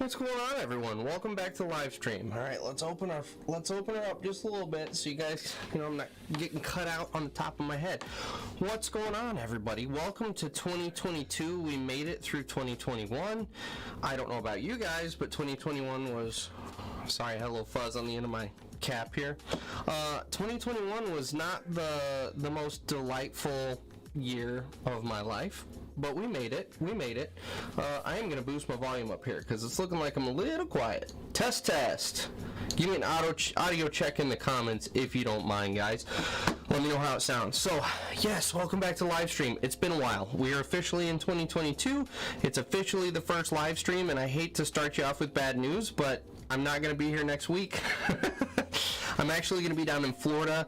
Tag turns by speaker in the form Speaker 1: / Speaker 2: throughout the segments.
Speaker 1: What's going on, everyone? Welcome back to the live stream. All right, let's open her up just a little bit so you guys, I'm not getting cut out on the top of my head. What's going on, everybody? Welcome to 2022. We made it through 2021. I don't know about you guys, but 2021 was, sorry, I had a little fuzz on the end of my cap here. 2021 was not the most delightful year of my life, but we made it. I am going to boost my volume up here because it's looking like I'm a little quiet. Test. Give me an audio check in the comments if you don't mind, guys. Let me know how it sounds. So, yes, welcome back to the live stream. It's been a while. We are officially in 2022. It's officially the first live stream, and I hate to start you off with bad news, but I'm not going to be here next week. I'm actually going to be down in Florida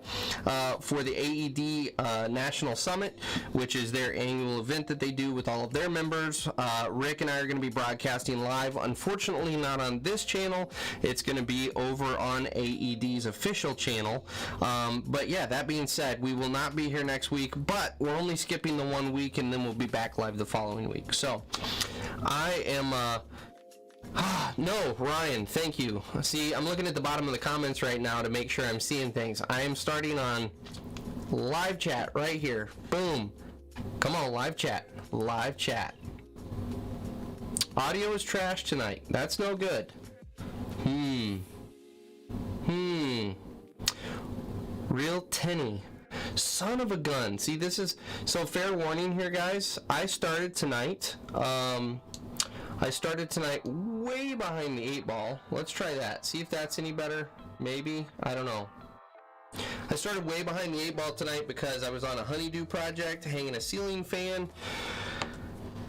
Speaker 1: for the AED National Summit, which is their annual event that they do with all of their members. Rick and I are going to be broadcasting live. Unfortunately, not on this channel. It's going to be over on AED's official channel. But yeah, that being said, we will not be here next week, but we're only skipping the 1 week, and then we'll be back live the following week. So I am... no, Ryan, thank you. See, I'm looking at the bottom of the comments right now to make sure I'm seeing things. I am starting on live chat right here. Boom. Come on, live chat. Audio is trash tonight. That's no good. Real tinny. Son of a gun. See, this is... So, fair warning here, guys. I started tonight way behind the 8 ball. Let's try that. See if that's any better. Maybe. I don't know. I started way behind the 8 ball tonight because I was on a honeydew project, hanging a ceiling fan.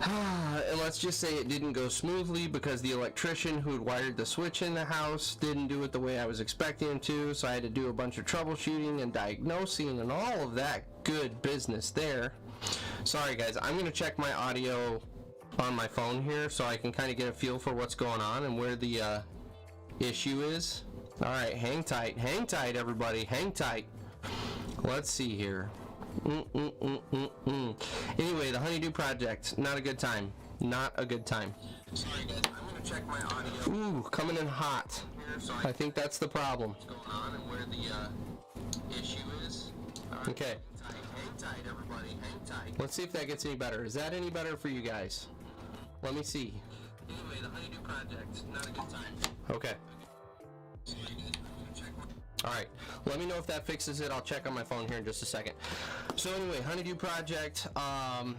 Speaker 1: And let's just say it didn't go smoothly because the electrician who had wired the switch in the house didn't do it the way I was expecting him to, so I had to do a bunch of troubleshooting and diagnosing and all of that good business there. Sorry, guys. I'm going to check my audio on my phone here so I can kind of get a feel for what's going on and where the issue is. All right, hang tight, everybody, hang tight. Let's see here. Anyway, the honeydew project, not a good time. Sorry, guys, I'm gonna check my audio. Ooh, coming in hot. I think that's the problem. What's going on and where the issue is. Okay. Hang tight, everybody, hang tight. Let's see if that gets any better. Is that any better for you guys? Let me see. Anyway, the honeydew project, not a good time. Okay. Alright, let me know if that fixes it. I'll check on my phone here in just a second. So anyway, honeydew project, and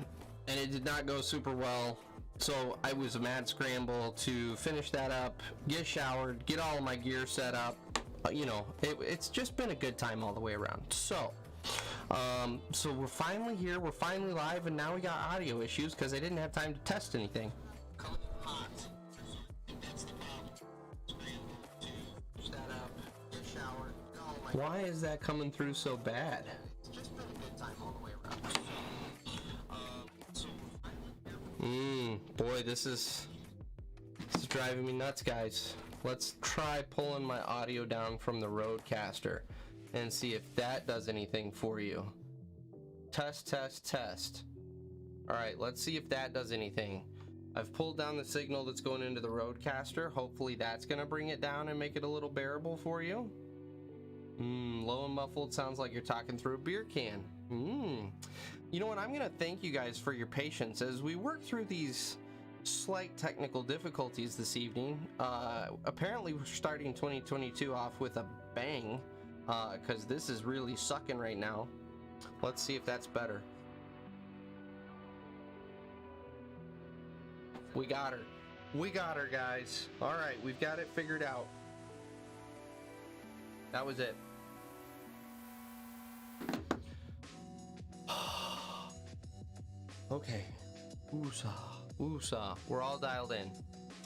Speaker 1: it did not go super well. So I was a mad scramble to finish that up, get showered, get all of my gear set up. It's just been a good time all the way around. So we're finally here, we're finally live, and now we got audio issues because I didn't have time to test anything. Why is that coming through so bad? It's just been a good time all the way around. Boy, this is driving me nuts, guys. Let's try pulling my audio down from the Rodecaster and see if that does anything for you. Test. Alright, let's see if that does anything. I've pulled down the signal that's going into the Rodecaster. Hopefully that's going to bring it down and make it a little bearable for you. Low and muffled, sounds like you're talking through a beer can. You know what, I'm going to thank you guys for your patience as we work through these slight technical difficulties this evening. Apparently we're starting 2022 off with a bang. Because this is really sucking right now. Let's see if that's better. We got her, guys. Alright, we've got it figured out. That was it. Okay. Woosah. We're all dialed in.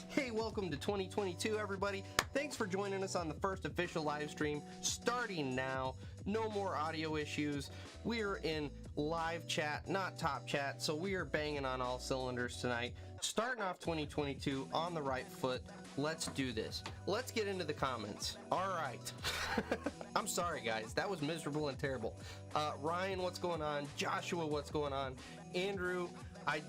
Speaker 1: Hey, welcome to 2022, everybody. Thanks for joining us on the first official live stream, starting now. No more audio issues. We are in live chat, not top chat, so we are banging on all cylinders tonight. Starting off 2022 on the right foot. Let's do this. Let's get into the comments. All right. I'm sorry, guys. That was miserable and terrible. Ryan, what's going on? Joshua, what's going on? Andrew, I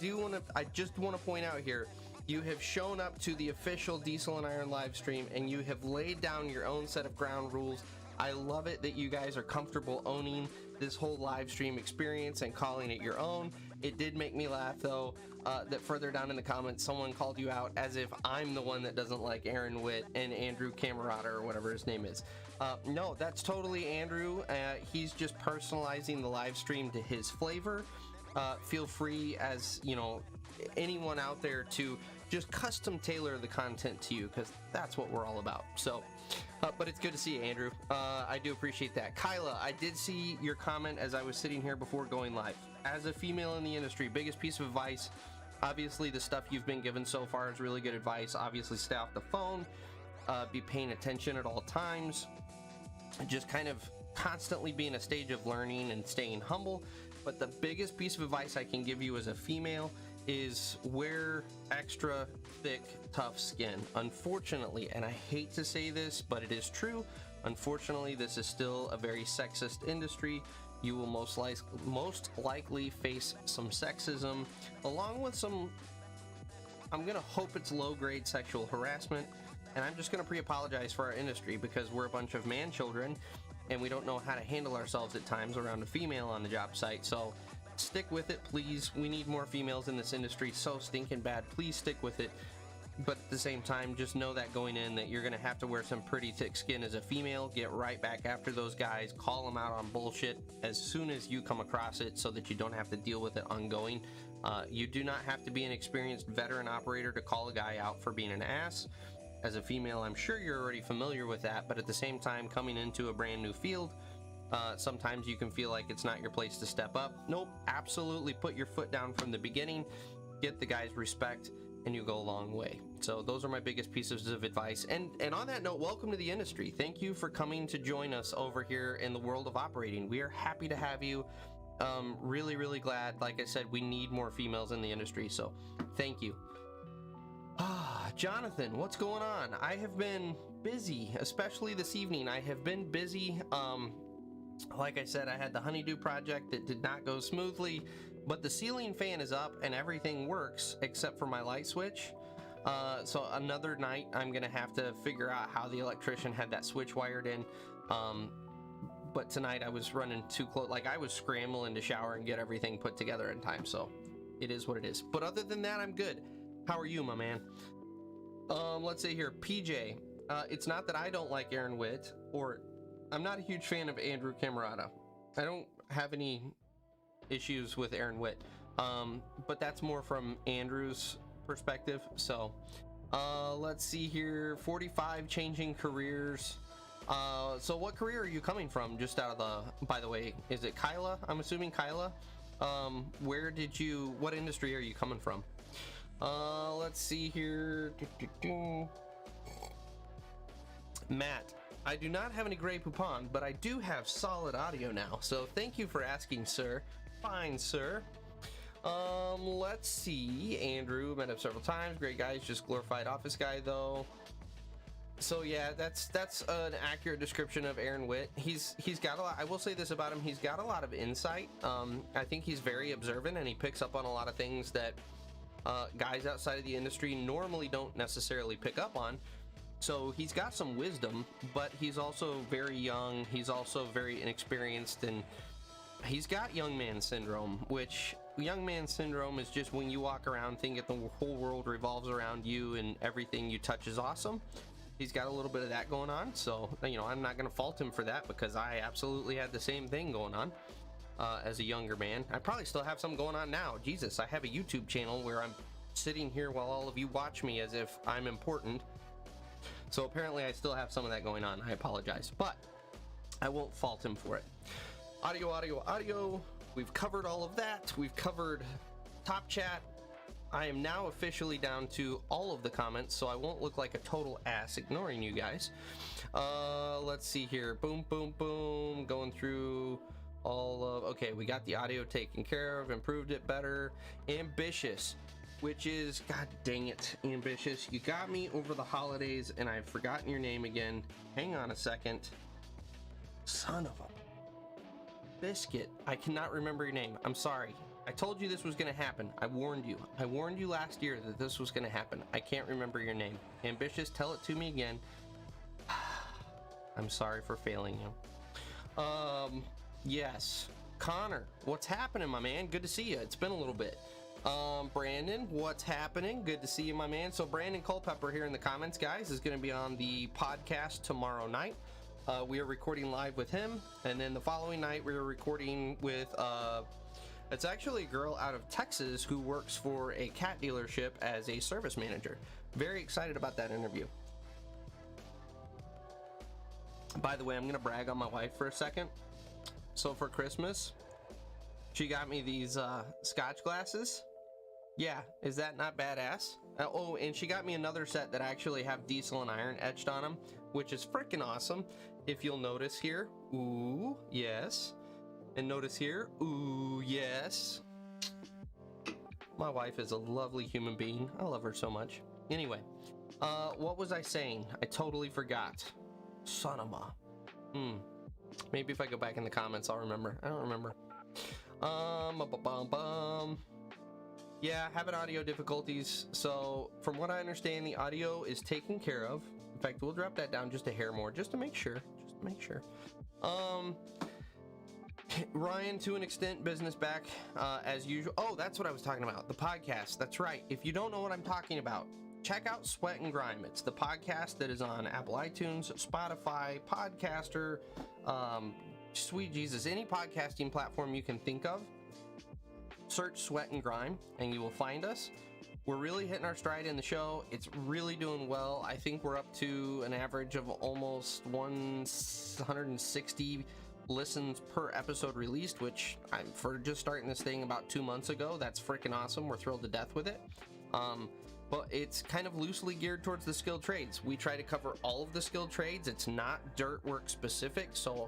Speaker 1: just want to point out here, You have shown up to the official Diesel and Iron live stream, and you have laid down your own set of ground rules. I love it that you guys are comfortable owning this whole live stream experience and calling it your own. It did make me laugh, though, that further down in the comments, someone called you out as if I'm the one that doesn't like Aaron Witt and Andrew Camerata or whatever his name is. No, that's totally Andrew. He's just personalizing the live stream to his flavor. Feel free, as you know, anyone out there, to just custom tailor the content to you, because that's what we're all about. So but it's good to see you, Andrew. I do appreciate that. Kyla, I did see your comment as I was sitting here before going live. As a female in the industry, biggest piece of advice, obviously the stuff you've been given so far is really good advice. Obviously stay off the phone, be paying attention at all times, just kind of constantly be in a stage of learning and staying humble. But the biggest piece of advice I can give you as a female is wear extra thick, tough skin. Unfortunately, and I hate to say this, but it is true, unfortunately, this is still a very sexist industry. You will most likely face some sexism, along with some, I'm gonna hope it's low-grade sexual harassment, and I'm just gonna pre-apologize for our industry, because we're a bunch of man children, and we don't know how to handle ourselves at times around a female on the job site. So stick with it, please. We need more females in this industry so stinking bad. Please stick with it. But at the same time, just know that going in that you're going to have to wear some pretty thick skin as a female. Get right back after those guys. Call them out on bullshit as soon as you come across it, so that you don't have to deal with it ongoing. You do not have to be an experienced veteran operator to call a guy out for being an ass. As a female, I'm sure you're already familiar with that, but at the same time, coming into a brand new field, sometimes you can feel like it's not your place to step up. Nope, absolutely put your foot down from the beginning, get the guy's respect, and you go a long way. So those are my biggest pieces of advice. And on that note, welcome to the industry. Thank you for coming to join us over here in the world of operating. We are happy to have you. Really, really glad. Like I said, we need more females in the industry, so thank you. Jonathan, what's going on? I have been busy, especially this evening. I have been busy. Like I said, I had the honeydew project that did not go smoothly, but the ceiling fan is up and everything works except for my light switch. So another night I'm gonna have to figure out how the electrician had that switch wired in. But tonight I was running too close. Like, I was scrambling to shower and get everything put together in time, so it is what it is. But other than that, I'm good. How are you, my man? Let's see here. PJ, it's not that I don't like Aaron Witt, or I'm not a huge fan of Andrew Camerata. I don't have any issues with Aaron Witt, but that's more from Andrew's perspective. So let's see here. 45, changing careers. So what career are you coming from? Just out of the, by the way, is it Kyla? I'm assuming Kyla. What industry are you coming from? Let's see here. Matt, I do not have any Grey Poupon, but I do have solid audio now, so thank you for asking, sir. Fine, sir. Let's see. Andrew, met up several times. Great guy. He's just glorified office guy, though. So yeah, that's an accurate description of Aaron Witt. He's got a lot. I will say this about him: he's got a lot of insight. I think he's very observant, and he picks up on a lot of things that guys outside of the industry normally don't necessarily pick up on. So he's got some wisdom, but he's also very young. He's also very inexperienced, and he's got young man syndrome, which young man syndrome is just when you walk around thinking the whole world revolves around you and everything you touch is awesome. He's got a little bit of that going on, so you know, I'm not going to fault him for that, because I absolutely had the same thing going on as a younger man. I probably still have some going on now. Jesus, I have a YouTube channel where I'm sitting here while all of you watch me as if I'm important. So apparently I still have some of that going on. I apologize, but I won't fault him for it. Audio, audio, audio. We've covered all of that. We've covered top chat. I am now officially down to all of the comments, so I won't look like a total ass ignoring you guys. Let's see here. Boom, boom, boom. Going through all of... Okay, we got the audio taken care of. Improved it better. Ambitious, which is... God dang it, Ambitious. You got me over the holidays, and I've forgotten your name again. Hang on a second. Son of a... Biscuit. I cannot remember your name. I'm sorry. I told you this was going to happen. I warned you. I warned you last year that this was going to happen. I can't remember your name. Ambitious, tell it to me again. I'm sorry for failing you. Yes. Connor, what's happening, my man? Good to see you. It's been a little bit. Brandon, what's happening? Good to see you, my man. So Brandon Culpepper here in the comments, guys, is going to be on the podcast tomorrow night. We are recording live with him, and then the following night we are recording with it's actually a girl out of Texas who works for a cat dealership as a service manager. Very excited about that interview. By the way, I'm gonna brag on my wife for a second. So for Christmas, she got me these Scotch glasses. Yeah, is that not badass? Oh, and she got me another set that actually have diesel and iron etched on them, which is freaking awesome. If you'll notice here, ooh, yes. And notice here, ooh, yes. My wife is a lovely human being. I love her so much. Anyway, what was I saying? I totally forgot. Son of a. Maybe if I go back in the comments, I'll remember. I don't remember. Yeah, having audio difficulties. So from what I understand, the audio is taken care of. In fact, we'll drop that down just a hair more, just to make sure. Just to make sure. Ryan, to an extent, business back as usual. Oh, that's what I was talking about. The podcast. That's right. If you don't know what I'm talking about, check out Sweat and Grime. It's the podcast that is on Apple iTunes, Spotify, Podcaster, sweet Jesus, any podcasting platform you can think of. Search Sweat and Grime and you will find us. We're really hitting our stride in the show. It's really doing well. I think we're up to an average of almost 160 listens per episode released, which I'm for just starting this thing about 2 months ago. That's freaking awesome. We're thrilled to death with it. But it's kind of loosely geared towards the skilled trades. We try to cover all of the skilled trades. It's not dirt work specific. So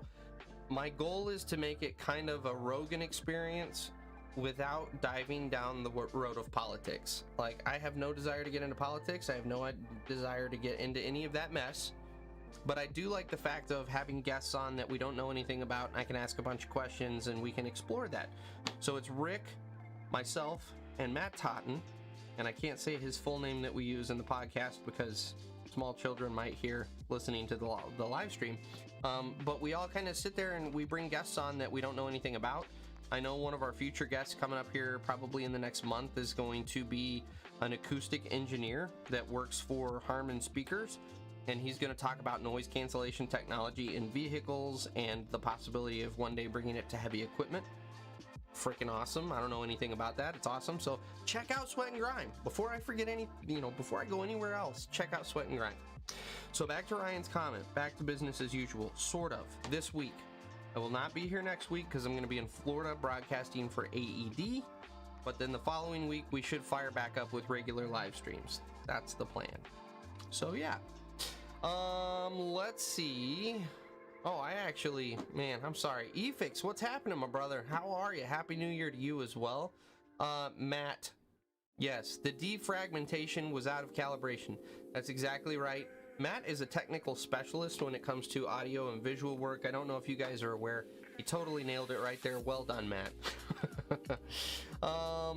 Speaker 1: my goal is to make it kind of a Rogan experience without diving down the road of politics. Like, I have no desire to get into politics. I have no desire to get into any of that mess. But I do like the fact of having guests on that we don't know anything about. I can ask a bunch of questions and we can explore that. So it's Rick, myself, and Matt Totten. And I can't say his full name that we use in the podcast because small children might hear listening to the live stream. But we all kind of sit there and we bring guests on that we don't know anything about. I know one of our future guests coming up here probably in the next month is going to be an acoustic engineer that works for Harman Speakers. And he's going to talk about noise cancellation technology in vehicles and the possibility of one day bringing it to heavy equipment. Freaking awesome. I don't know anything about that. It's awesome. So check out Sweat and Grime. Before I forget before I go anywhere else, check out Sweat and Grime. So back to Ryan's comment, back to business as usual, sort of, this week. I will not be here next week because I'm going to be in Florida broadcasting for AED. But then the following week, we should fire back up with regular live streams. That's the plan. So yeah. Let's see. Oh, man, I'm sorry. Efix, what's happening, my brother? How are you? Happy New Year to you as well. Matt, yes, the defragmentation was out of calibration. That's exactly right. Matt is a technical specialist when it comes to audio and visual work. I don't know if you guys are aware. He totally nailed it right there. Well done, Matt.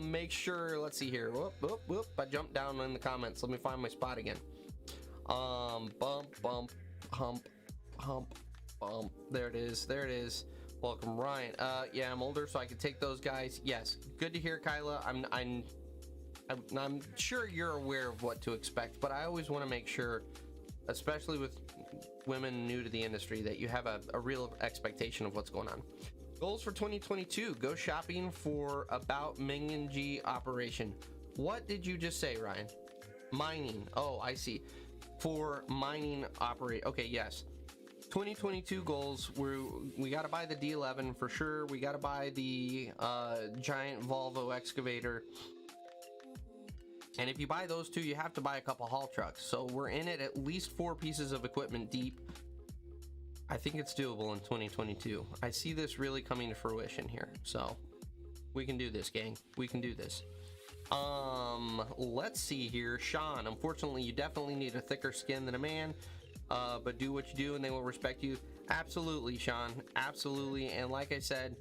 Speaker 1: Make sure, let's see here. Whoop. I jumped down in the comments. Let me find my spot again. Bump, hump. There it is. Welcome, Ryan. Yeah, I'm older, so I can take those guys. Yes, good to hear, Kyla. I'm sure you're aware of what to expect, but I always want to make sure, especially with women new to the industry, that you have a real expectation of what's going on. Goals for 2022: go shopping for about Mingyang operation. What did you just say, Ryan? Mining. Oh, I see. For mining operate. Okay, yes. 2022 goals, we got to buy the D11 for sure. We got to buy the giant Volvo excavator. And if you buy those two, you have to buy a couple haul trucks. So we're in it at least 4 pieces of equipment deep. I think it's doable in 2022. I see this really coming to fruition here. So we can do this, gang. We can do this. Let's see here. Sean, unfortunately, you definitely need a thicker skin than a man. But do what you do and they will respect you. Absolutely, Sean. Absolutely. And like I said,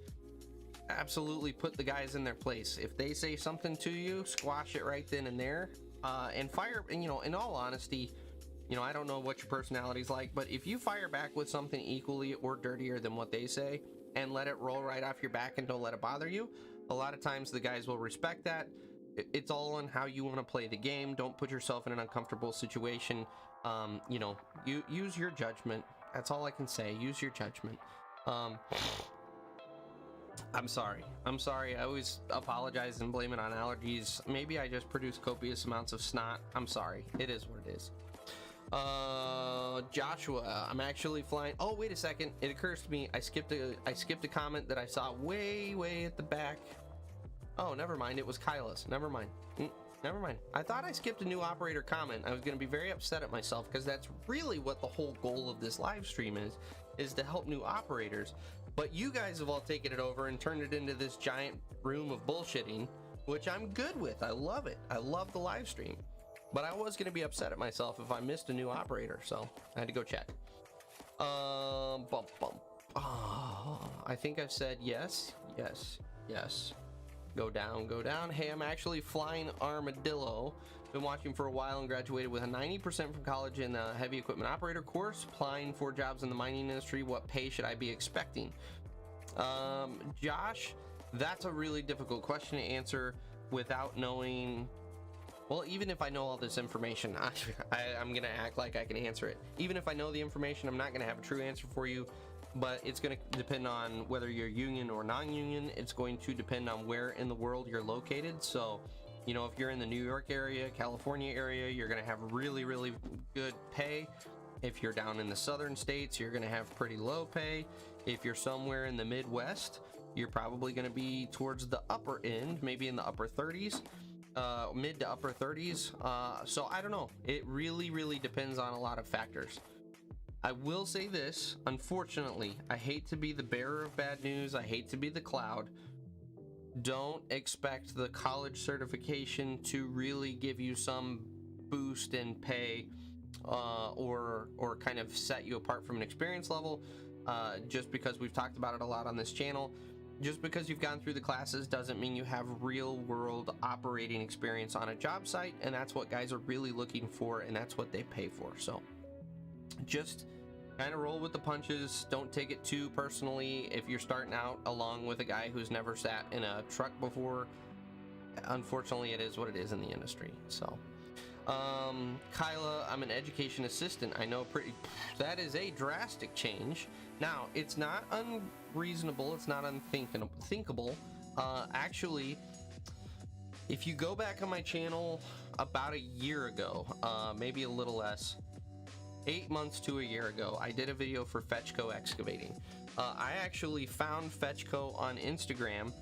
Speaker 1: absolutely put the guys in their place. If they say something to you, squash it right then and there, and fire. And in all honesty, I don't know what your personality's like, but if you fire back with something equally or dirtier than what they say and let it roll right off your back and don't let it bother you, a lot of times the guys will respect that. It's all on how you want to play the game. Don't put yourself in an uncomfortable situation. You use your judgment. That's all I can say. Use your judgment. I'm sorry. I always apologize and blame it on allergies. Maybe I just produce copious amounts of snot. I'm sorry. It is what it is. Joshua, I'm actually flying. Oh, wait a second. It occurs to me I skipped a comment that I saw way at the back. Oh, never mind. It was Kyla's. Never mind. Never mind. I thought I skipped a new operator comment. I was going to be very upset at myself because that's really what the whole goal of this live stream is to help new operators. But you guys have all taken it over and turned it into this giant room of bullshitting, which I'm good with. I love it. I love the live stream. But I was going to be upset at myself if I missed a new operator, so I had to go check. I think I've said yes. Go down. Hey, I'm actually flying Armadillo. Been watching for a while and graduated with a 90% from college in a heavy equipment operator course. Applying for jobs in the mining industry. What pay should I be expecting? Josh, that's a really difficult question to answer without knowing. Well, even if I know all this information, I'm going to act like I can answer it. Even if I know the information, I'm not going to have a true answer for you. But it's going to depend on whether you're union or non-union. It's going to depend on where in the world you're located. So, if you're in the New York area, California area, you're going to have really good pay. If you're down in the southern states, you're going to have pretty low pay. If you're somewhere in the Midwest, you're probably going to be towards the upper end, maybe in the upper 30s, mid to upper 30s. So I don't know. It really depends on a lot of factors. I will say this, unfortunately, I hate to be the bearer of bad news. I hate to be the cloud. Don't expect the college certification to really give you some boost in pay or kind of set you apart from an experience level. Just because we've talked about it a lot on this channel. Just because you've gone through the classes doesn't mean you have real world operating experience on a job site, and that's what guys are really looking for, and that's what they pay for. So just kind of roll with the punches. Don't take it too personally if you're starting out along with a guy who's never sat in a truck before. Unfortunately, it is what it is in the industry. So Kyla, I'm an education assistant. I know that is a drastic change. Now, it's not unreasonable, it's not unthinkable. Actually, if you go back on my channel about a year ago, maybe a little less, 8 months to a year ago, I did a video for Fetchco Excavating. I actually found Fetchco on Instagram.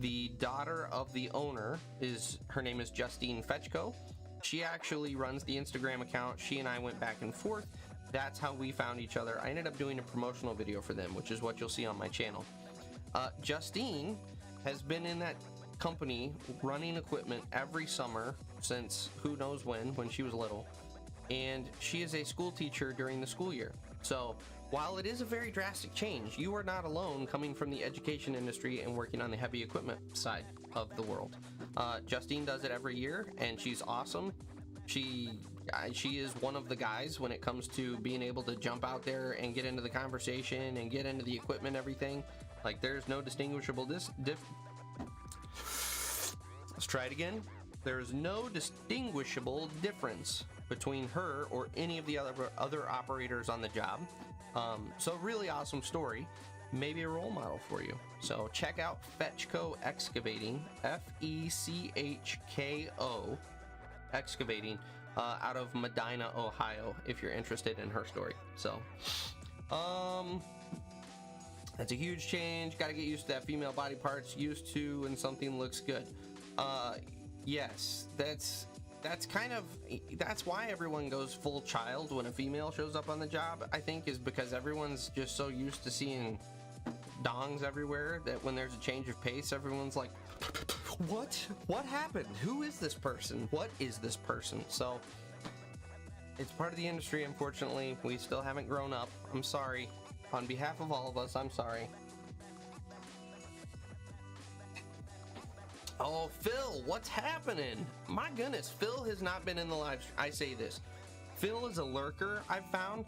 Speaker 1: The daughter of the owner, her name is Justine Fetchco. She actually runs the Instagram account. She and I went back and forth. That's how we found each other. I ended up doing a promotional video for them, which is what you'll see on my channel. Justine has been in that company running equipment every summer since who knows when she was little. And she is a school teacher during the school year. So while it is a very drastic change, you are not alone coming from the education industry and working on the heavy equipment side of the world. Justine does it every year, and she's awesome. She is one of the guys when it comes to being able to jump out there and get into the conversation and get into the equipment, everything. Like, there's no distinguishable let's try it again. There's no distinguishable difference between her or any of the other operators on the job. So really awesome story. Maybe a role model for you. So check out Fetchco Excavating, Fechko Excavating, out of Medina, Ohio, if you're interested in her story. So that's a huge change. Got to get used to that female body parts, used to when something looks good. Yes, that's why everyone goes full child when a female shows up on the job, I think, is because everyone's just so used to seeing dongs everywhere that when there's a change of pace, everyone's like, what happened? Who is this person? What is this person? So it's part of the industry. Unfortunately, we still haven't grown up. I'm sorry. On behalf of all of us, I'm sorry. Oh, Phil, what's happening? My goodness, Phil has not been in the live. I say this. Phil is a lurker, I've found.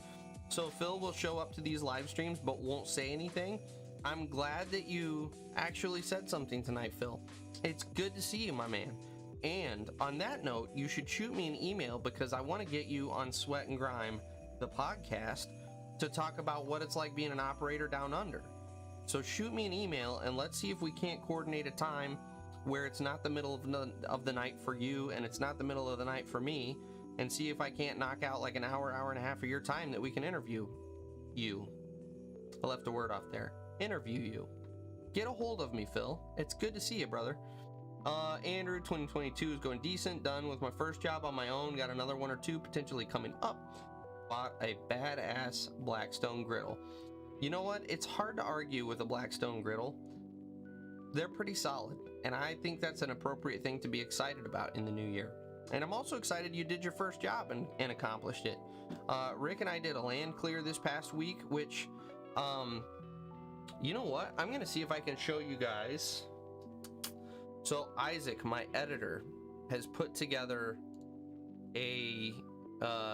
Speaker 1: So Phil will show up to these live streams but won't say anything. I'm glad that you actually said something tonight, Phil. It's good to see you, my man. And on that note, you should shoot me an email because I want to get you on Sweat and Grime, the podcast, to talk about what it's like being an operator down under. So shoot me an email and let's see if we can't coordinate a time where it's not the middle of the night for you and it's not the middle of the night for me, and see if I can't knock out like an hour and a half of your time that we can interview you. I left a word off there. Interview you. Get a hold of me, Phil. It's good to see you, brother. Andrew, 2022 is going decent. Done with my first job on my own. Got another one or two potentially coming up. Bought a badass Blackstone griddle. You know what? It's hard to argue with a Blackstone griddle. They're pretty solid, and I think that's an appropriate thing to be excited about in the new year. And I'm also excited you did your first job and accomplished it. Rick and I did a land clear this past week, which, you know what? I'm going to see if I can show you guys. So Isaac, my editor, has put together a,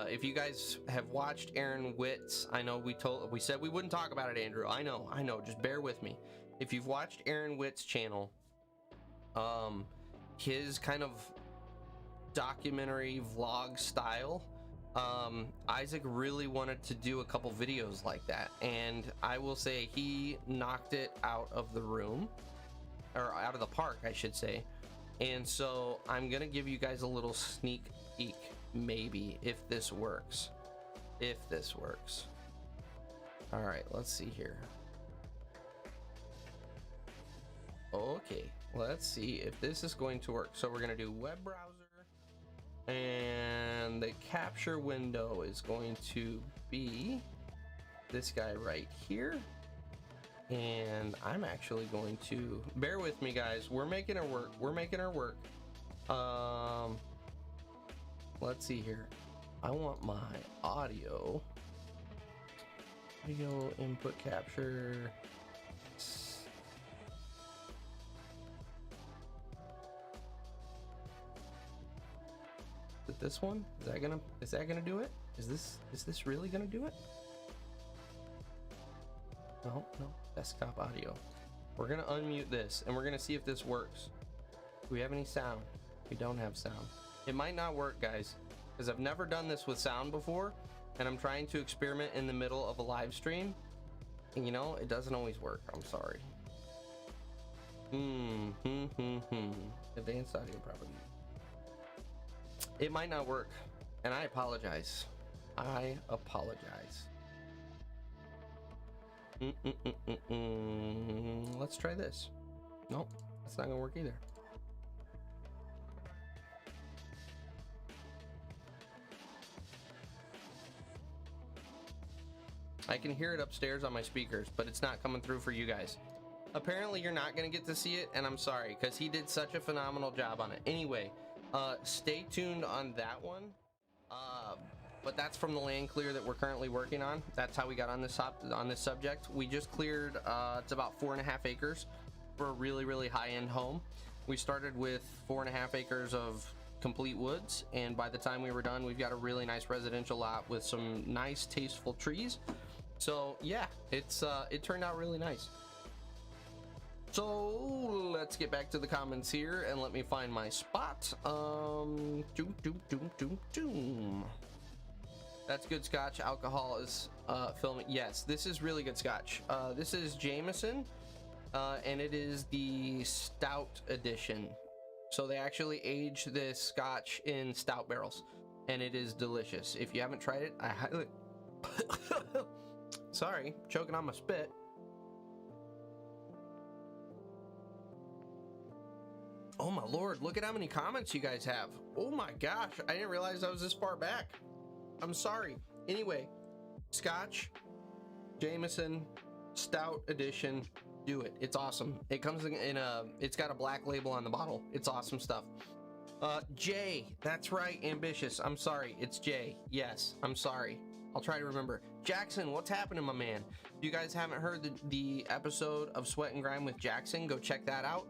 Speaker 1: if you guys have watched Aaron Witt's, I know we said we wouldn't talk about it, Andrew. I know, just bear with me. If you've watched Aaron Witt's channel, his kind of documentary vlog style, Isaac really wanted to do a couple videos like that, and I will say he knocked it out of the room, or out of the park, I should say. And so I'm gonna give you guys a little sneak peek, maybe, if this works. All right, let's see here. Okay, let's see if this is going to work. So we're gonna do web browser, and the capture window is going to be this guy right here. And I'm actually going to, bear with me guys, we're making her work. Let's see here. I want my audio input capture. Is it this one? Is that gonna do it? Is this really gonna do it? No, desktop audio. We're gonna unmute this and we're gonna see if this works. Do we have any sound? We don't have sound. It might not work, guys, because I've never done this with sound before, and I'm trying to experiment in the middle of a live stream, and you know, it doesn't always work. I'm sorry. Advanced audio properties. It might not work, and I apologize. Let's try this. Nope, that's not gonna work either. I can hear it upstairs on my speakers, but it's not coming through for you guys. Apparently you're not gonna get to see it, and I'm sorry, because he did such a phenomenal job on it. Anyway, stay tuned on that one. But that's from the land clear that we're currently working on. That's how we got on this subject. We just cleared, it's about 4.5 acres for a really high-end home. We started with 4.5 acres of complete woods, and by the time we were done, we've got a really nice residential lot with some nice, tasteful trees. So yeah, it turned out really nice. So let's get back to the comments here and let me find my spot. That's good scotch. Alcohol is filming. Yes, this is really good scotch. This is Jameson, and it is the stout edition. So they actually age this scotch in stout barrels, and it is delicious. If you haven't tried it, I highly sorry, choking on my spit. Oh my lord, look at how many comments you guys have. Oh my gosh, I didn't realize I was this far back. I'm sorry. Anyway, scotch, Jameson, stout edition, do it. It's awesome. It comes in a, it's got a black label on the bottle. It's awesome stuff. Jay, that's right, ambitious. I'm sorry, it's Jay. Yes, I'm sorry. I'll try to remember. Jackson, what's happening, my man? If you guys haven't heard the episode of Sweat and Grime with Jackson, go check that out.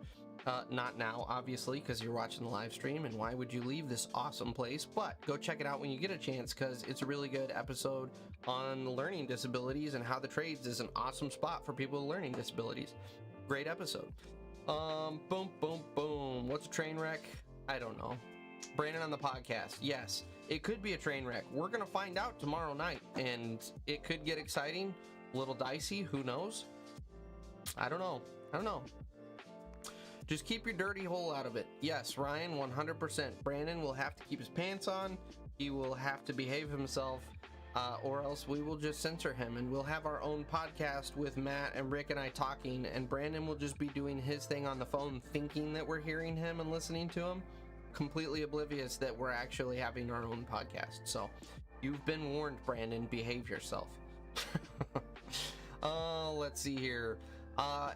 Speaker 1: Not now, obviously, because you're watching the live stream, and why would you leave this awesome place? But go check it out when you get a chance, because it's a really good episode on learning disabilities and how the trades is an awesome spot for people with learning disabilities. Great episode. Boom, boom, boom. What's a train wreck? I don't know. Brandon on the podcast. Yes, it could be a train wreck. We're going to find out tomorrow night, and it could get exciting, a little dicey. Who knows? I don't know. Just keep your dirty hole out of it. Yes, Ryan, 100%. Brandon will have to keep his pants on. He will have to behave himself, or else we will just censor him, and we'll have our own podcast with Matt and Rick and I talking, and Brandon will just be doing his thing on the phone, thinking that we're hearing him and listening to him, completely oblivious that we're actually having our own podcast. So you've been warned, Brandon. Behave yourself. Let's see here.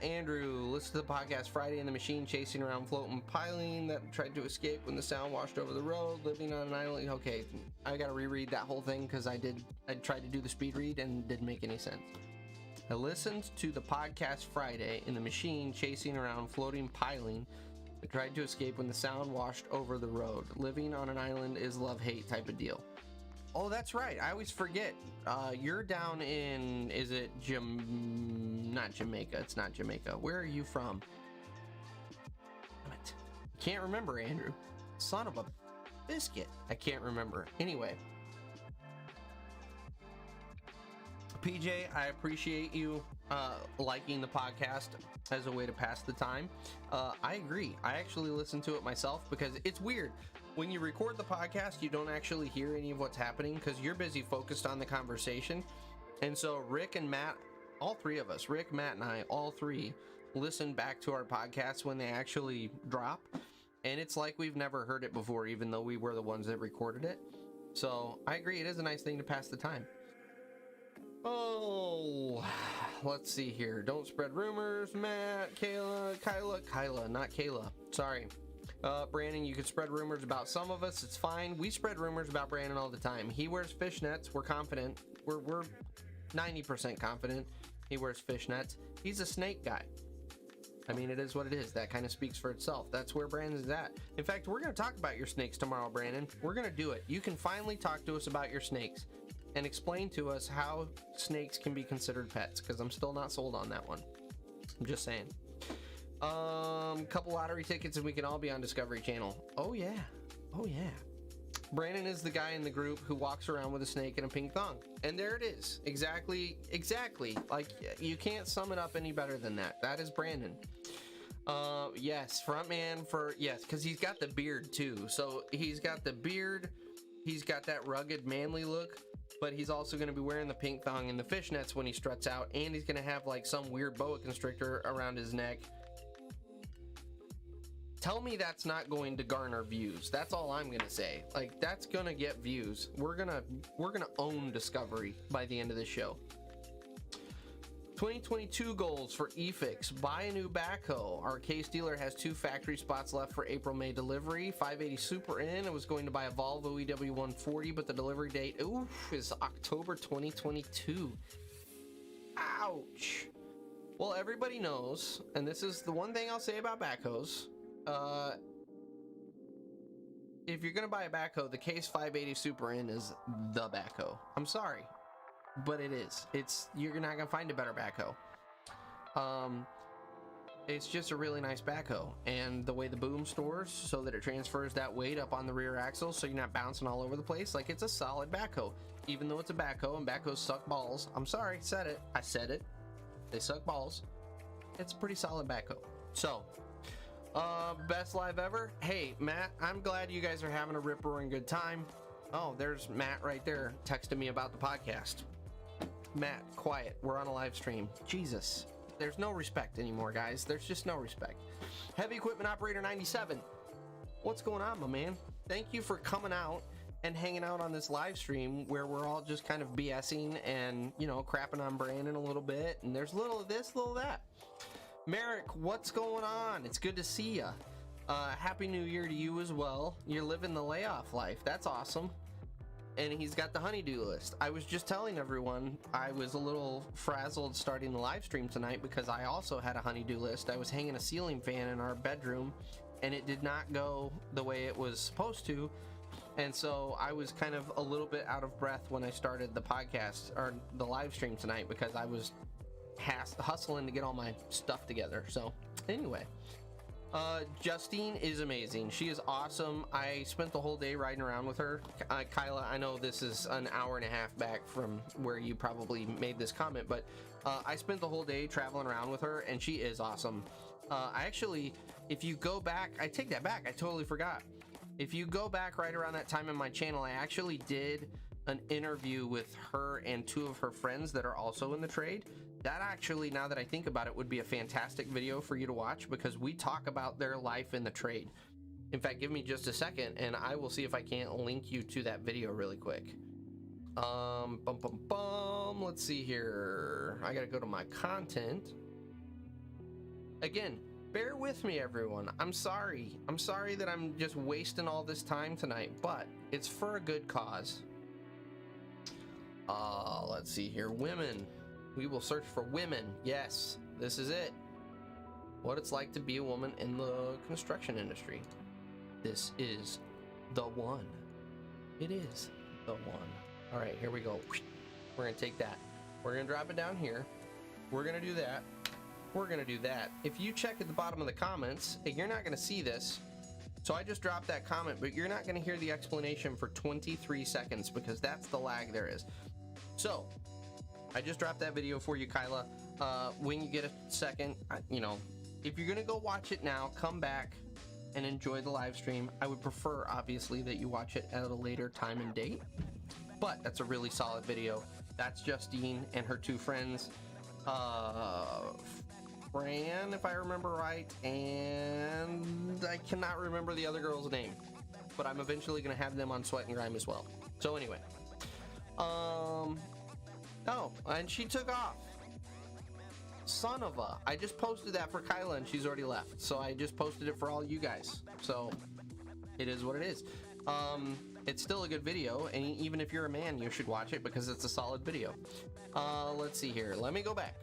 Speaker 1: Andrew, listen to the podcast Friday in the Machine, chasing around floating piling that tried to escape when the sound washed over the road, living on an island. Okay, I gotta reread that whole thing because I tried to do the speed read and it didn't make any sense. I listened to the podcast Friday in the Machine, chasing around floating piling that tried to escape when the sound washed over the road. Living on an island is love-hate type of deal. Oh, that's right. I always forget. You're down in, is it not Jamaica. It's not Jamaica. Where are you from? Damn it. I can't remember, Andrew. Son of a biscuit. I can't remember. Anyway. PJ, I appreciate you liking the podcast as a way to pass the time. I agree. I actually listen to it myself because it's weird. When you record the podcast, you don't actually hear any of what's happening because you're busy focused on the conversation. And so Rick and Matt, all three of us, Rick, Matt, and I, all three, listen back to our podcasts when they actually drop. And it's like we've never heard it before, even though we were the ones that recorded it. So I agree. It is a nice thing to pass the time. Oh, let's see here. Don't spread rumors, Matt, Kyla, not Kayla. Sorry. Brandon, you can spread rumors about some of us. It's fine. We spread rumors about Brandon all the time. He wears fishnets. We're confident. We're 90% confident he wears fishnets. He's a snake guy. I mean, it is what it is. That kind of speaks for itself. That's where Brandon's at. In fact, we're going to talk about your snakes tomorrow, Brandon. We're going to do it. You can finally talk to us about your snakes and explain to us how snakes can be considered pets, because I'm still not sold on that one. I'm just saying. Couple lottery tickets and we can all be on Discovery Channel. Oh yeah. Brandon is the guy in the group who walks around with a snake and a pink thong. And there it is. Exactly. Like, you can't sum it up any better than that. That is Brandon. Yes, front man yes, because he's got the beard too. So he's got the beard, he's got that rugged manly look, but he's also going to be wearing the pink thong and the fishnets when he struts out, and he's going to have like some weird boa constrictor around his neck. Tell me that's not going to garner views. That's all I'm gonna say. Like, that's gonna get views. We're gonna own Discovery by the end of this show. 2022 goals for eFix. Buy a new backhoe. Our case dealer has 2 factory spots left for April-May delivery. 580 Super in. I was going to buy a Volvo EW140, but the delivery date, is October 2022. Ouch. Well, everybody knows, and this is the one thing I'll say about backhoes. If you're gonna buy a backhoe, the Case 580 Super N is the backhoe. I'm sorry, but it is. You're not gonna find a better backhoe. It's just a really nice backhoe, and the way the boom stores so that it transfers that weight up on the rear axle, so you're not bouncing all over the place. Like, it's a solid backhoe, even though it's a backhoe and backhoes suck balls. I'm sorry, I said it. They suck balls. It's a pretty solid backhoe. So. Best live ever. Hey, Matt, I'm glad you guys are having a rip-roaring good time. Oh, there's Matt right there texting me about the podcast. Matt, quiet. We're on a live stream. Jesus. There's no respect anymore, guys. There's just no respect. Heavy Equipment Operator 97. What's going on, my man? Thank you for coming out and hanging out on this live stream where we're all just kind of BSing and, crapping on Brandon a little bit. And there's a little of this, a little of that. Merrick, what's going on? It's good to see ya. Happy New Year to you as well. You're living the layoff life. That's awesome. and he's got the honeydew list. I was just telling everyone I was a little frazzled starting the live stream tonight because I also had a honeydew list. I was hanging a ceiling fan in our bedroom, and it did not go the way it was supposed to, and so I was kind of a little bit out of breath when I started the podcast or the live stream tonight because I was hustling to get all my stuff together. So anyway, Justine is amazing. She is awesome. I spent the whole day riding around with her. Kyla, I know this is an hour and a half back from where you probably made this comment, but I spent the whole day traveling around with her, and she is awesome. I actually, if you go back, I take that back. I totally forgot. If you go back right around that time in my channel, I actually did an interview with her and two of her friends that are also in the trade. That actually, now that I think about it, would be a fantastic video for you to watch because we talk about their life in the trade. In fact, give me just a second and I will see if I can't link you to that video really quick. Let's see here. I gotta go to my content. Again, bear with me, everyone. I'm sorry. I'm sorry that I'm just wasting all this time tonight, but it's for a good cause. Let's see here. Women. We will search for women. Yes, this is it. What it's like to be a woman in the construction industry. This is the one. It is the one. All right, here we go. We're gonna take that. We're gonna drop it down here. We're gonna do that. We're gonna do that. If you check at the bottom of the comments, you're not gonna see this. So I just dropped that comment, but you're not gonna hear the explanation for 23 seconds because that's the lag there is. So I just dropped that video for you, Kyla. When you get a second, you know, if you're gonna go watch it now, come back and enjoy the live stream. I would prefer, obviously, that you watch it at a later time and date, but that's a really solid video. That's Justine and her two friends, Fran, if I remember right, and I cannot remember the other girl's name, but I'm eventually gonna have them on Sweat Grime as well. So anyway, oh, and she took off. Son of a. I just posted that for Kyla and she's already left. So I just posted it for all you guys. So it is what it is. It's still a good video, and even if you're a man, you should watch it because it's a solid video. Let's see here. Let me go back.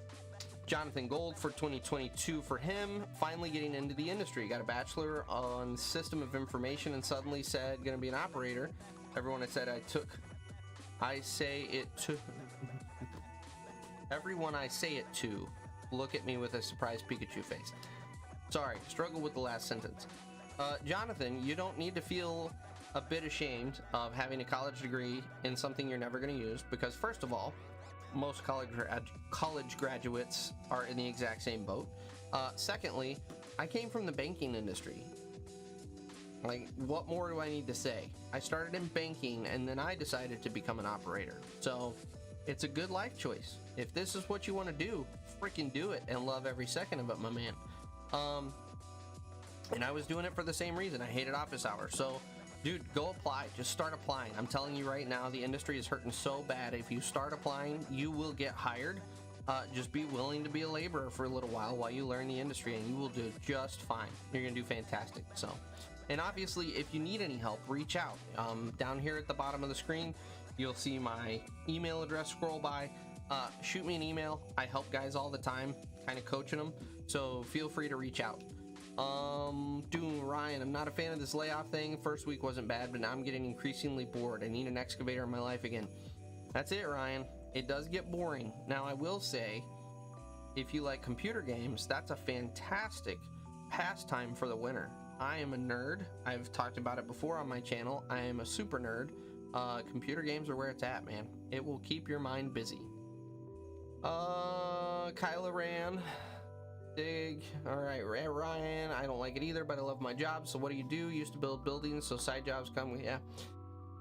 Speaker 1: Jonathan Gold for 2022 for him. Finally getting into the industry. Got a bachelor on system of information and suddenly said gonna be an operator. Everyone I said I took. I say it to. Everyone I say it to, look at me with a surprised Pikachu face. Sorry, struggle with the last sentence. Jonathan, you don't need to feel a bit ashamed of having a college degree in something you're never going to use, because first of all, most college graduates are in the exact same boat. Secondly, I came from the banking industry. Like, what more do I need to say? I started in banking and then I decided to become an operator. So it's a good life choice. If this is what you want to do, freaking do it and love every second of it, my man. And I was doing it for the same reason. I hated office hours. So, dude, go apply. Just start applying. I'm telling you right now, the industry is hurting so bad. If you start applying, you will get hired. Just be willing to be a laborer for a little while you learn the industry, and you will do just fine. You're going to do fantastic. So, and obviously, if you need any help, reach out. Down here at the bottom of the screen, you'll see my email address scroll by. Shoot me an email. I help guys all the time, kind of coaching them. So feel free to reach out. Ryan, I'm not a fan of this layoff thing. First week wasn't bad, but now I'm getting increasingly bored. I need an excavator in my life again. That's it, Ryan. It does get boring. Now, I will say, if you like computer games, that's a fantastic pastime for the winter. I am a nerd. I've talked about it before on my channel. I am a super nerd. Computer games are where it's at, man. It will keep your mind busy. Kyla Ran. Dig. Alright, Ryan. I don't like it either, but I love my job. So what do? Used to build buildings, so side jobs come.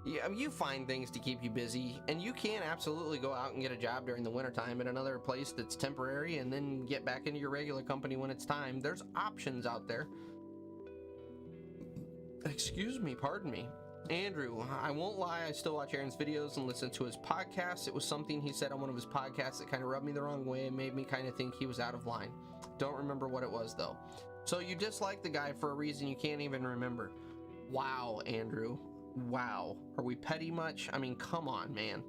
Speaker 1: Yeah, you find things to keep you busy, and you can absolutely go out and get a job during the wintertime at another place that's temporary and then get back into your regular company when it's time. There's options out there. Excuse me, pardon me. Andrew, I won't lie, I still watch Aaron's videos and listen to his podcasts. It was something he said on one of his podcasts that kind of rubbed me the wrong way and made me kind of think he was out of line. Don't remember what it was, though. So you dislike the guy for a reason you can't even remember. Wow, Andrew. Wow. Are we petty much? I mean, come on, man.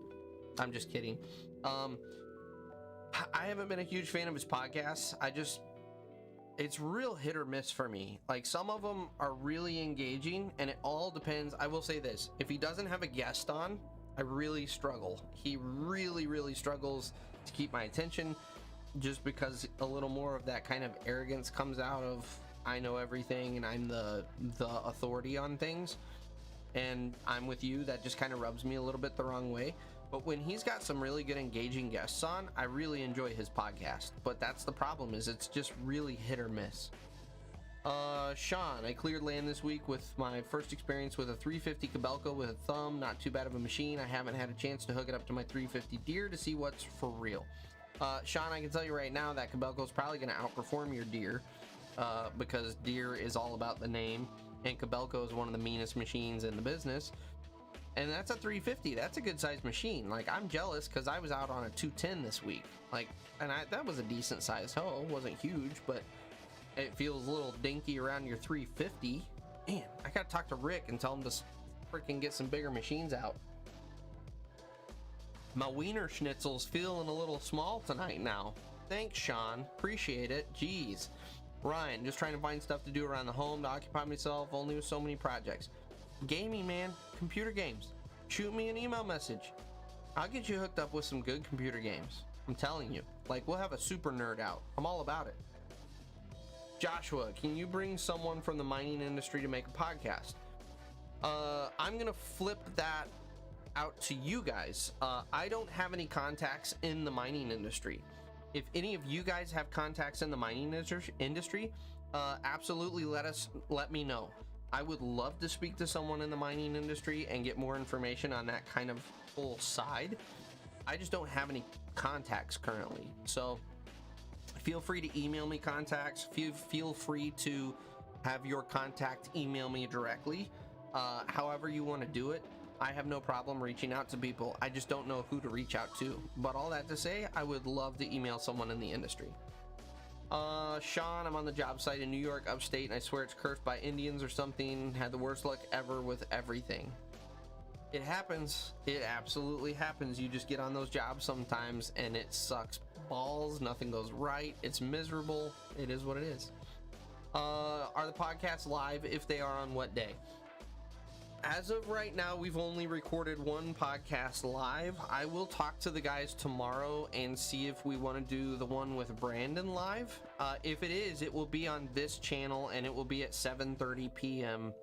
Speaker 1: I'm just kidding. I haven't been a huge fan of his podcasts. It's real hit or miss for me. Like, some of them are really engaging, and it all depends. I will say this: if he doesn't have a guest on, I really struggle. He really, really struggles to keep my attention, just because a little more of that kind of arrogance comes out of, I know everything and I'm the authority on things, and I'm with you. That just kind of rubs me a little bit the wrong way. But when he's got some really good engaging guests on, I really enjoy his podcast. But that's the problem, is it's just really hit or miss. Sean, I cleared land this week with my first experience with a 350 Kobelco with a thumb. Not too bad of a machine. I haven't had a chance to hook it up to my 350 Deer to see what's for real. Sean, I can tell you right now that Kobelco is probably going to outperform your Deer, because Deer is all about the name, and Kobelco is one of the meanest machines in the business. And that's a 350. That's a good sized machine. Like, I'm jealous because I was out on a 210 this week. Like, and that was a decent sized hoe. It wasn't huge, but it feels a little dinky around your 350. Man, I gotta talk to Rick and tell him to freaking get some bigger machines out. My wiener schnitzel's feeling a little small tonight now. Thanks, Sean. Appreciate it. Jeez. Ryan, just trying to find stuff to do around the home to occupy myself, only with so many projects. Gaming, man. Computer games. Shoot me an email message. I'll get you hooked up with some good computer games. I'm telling you. Like, we'll have a super nerd out. I'm all about it. Joshua, can you bring someone from the mining industry to make a podcast? I'm gonna flip that out to you guys. I don't have any contacts in the mining industry. If any of you guys have contacts in the mining industry, absolutely let me know. I would love to speak to someone in the mining industry and get more information on that kind of whole side. I just don't have any contacts currently. So feel free to email me contacts. Feel free to have your contact email me directly. However you want to do it. I have no problem reaching out to people. I just don't know who to reach out to. But all that to say, I would love to email someone in the industry. Sean, I'm on the job site in New York, upstate, and I swear it's cursed by Indians or something. Had the worst luck ever with everything. It happens. It absolutely happens. You just get on those jobs sometimes and it sucks balls. Nothing goes right. It's miserable. It is what it is. Are the podcasts live? If they are, on what day? As of right now, we've only recorded one podcast live. I will talk to the guys tomorrow and see if we want to do the one with Brandon live. If it is, it will be on this channel and it will be at 7:30 p.m.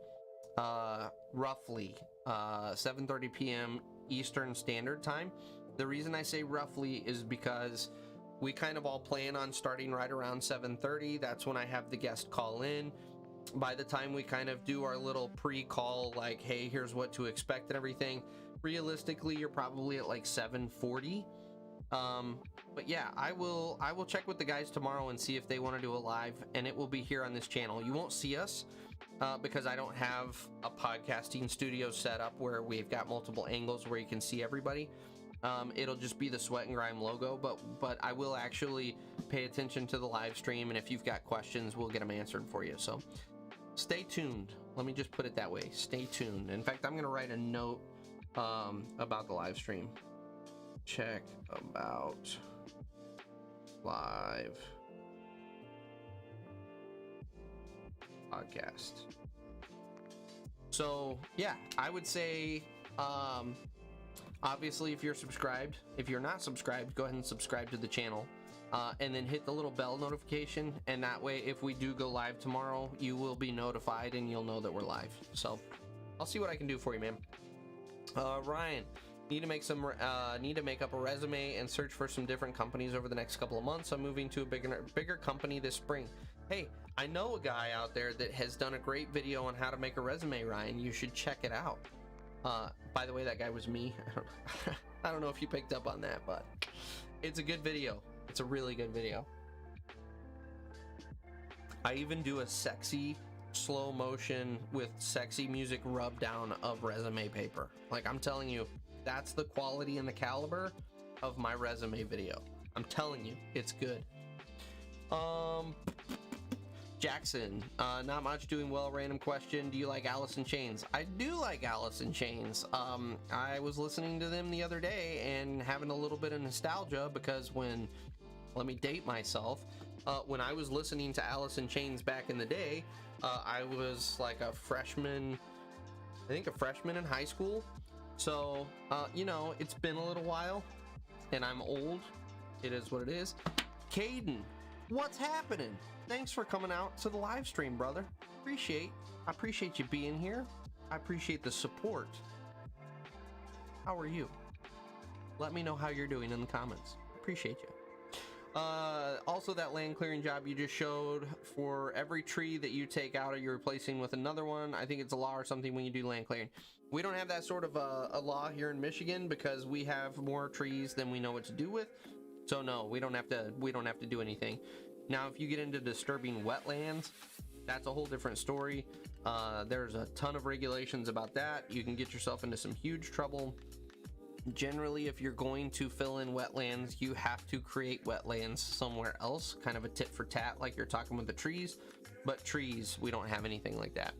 Speaker 1: Roughly 7:30 p.m. Eastern Standard Time. The reason I say roughly is because we kind of all plan on starting right around 7:30. That's when I have the guest call in. By the time we kind of do our little pre-call, like, hey, here's what to expect and everything, realistically, you're probably at like 7:40. But yeah, I will check with the guys tomorrow and see if they want to do a live, and it will be here on this channel. You won't see us because I don't have a podcasting studio set up where we've got multiple angles where you can see everybody. It'll just be the Sweat and Grime logo, but I will actually pay attention to the live stream, and if you've got questions, we'll get them answered for you. So stay tuned. Let me just put it that way. Stay tuned. In fact, I'm going to write a note about the live stream. Check about live podcast. So yeah, I would say obviously if you're subscribed. If you're not subscribed, go ahead and subscribe to the channel, and then hit the little bell notification, and that way if we do go live tomorrow, you will be notified and you'll know that we're live. So I'll see what I can do for you, man. Ryan, need to make up a resume and search for some different companies over the next couple of months. I'm moving to a bigger company this spring. Hey, I know a guy out there that has done a great video on how to make a resume, Ryan. You should check it out. By the way, that guy was me. I don't know if you picked up on that, but it's a good video. It's a really good video. I even do a sexy slow motion with sexy music rub down of resume paper. Like, I'm telling you, that's the quality and the caliber of my resume video. I'm telling you, it's good. Jackson, not much, doing well. Random question, do you like Alice in Chains? I do like Alice in Chains. I was listening to them the other day and having a little bit of nostalgia because let me date myself, when I was listening to Alice in Chains back in the day, I was like a freshman in high school. So, it's been a little while and I'm old. It is what it is. Caden, what's happening? Thanks for coming out to the live stream, brother. I appreciate you being here. I appreciate the support. How are you? Let me know how you're doing in the comments. Appreciate you. Also, that land clearing job you just showed, for every tree that you take out, you're replacing with another one. I think it's a law or something when you do land clearing. We don't have that sort of a law here in Michigan because we have more trees than we know what to do with. So no, we don't have to do anything. Now, if you get into disturbing wetlands, that's a whole different story. There's a ton of regulations about that. You can get yourself into some huge trouble. Generally, if you're going to fill in wetlands, you have to create wetlands somewhere else, kind of a tit for tat like you're talking with the trees. But trees, we don't have anything like that.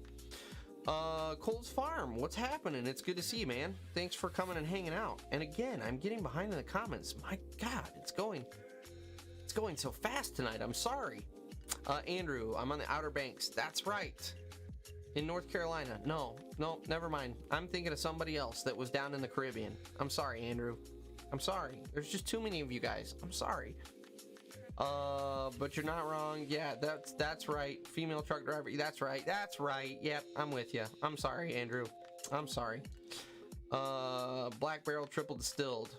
Speaker 1: Cole's Farm, what's happening? It's good to see you, man. Thanks for coming and hanging out. And again, I'm getting behind in the comments. My God, it's going so fast tonight. I'm sorry. Andrew, I'm on the Outer Banks. That's right. In North Carolina. No, never mind. I'm thinking of somebody else that was down in the Caribbean. I'm sorry, Andrew. I'm sorry. There's just too many of you guys. I'm sorry. But you're not wrong. Yeah, that's right. Female truck driver. That's right. Yep, I'm with you. I'm sorry, Andrew. I'm sorry. Black Barrel Triple Distilled.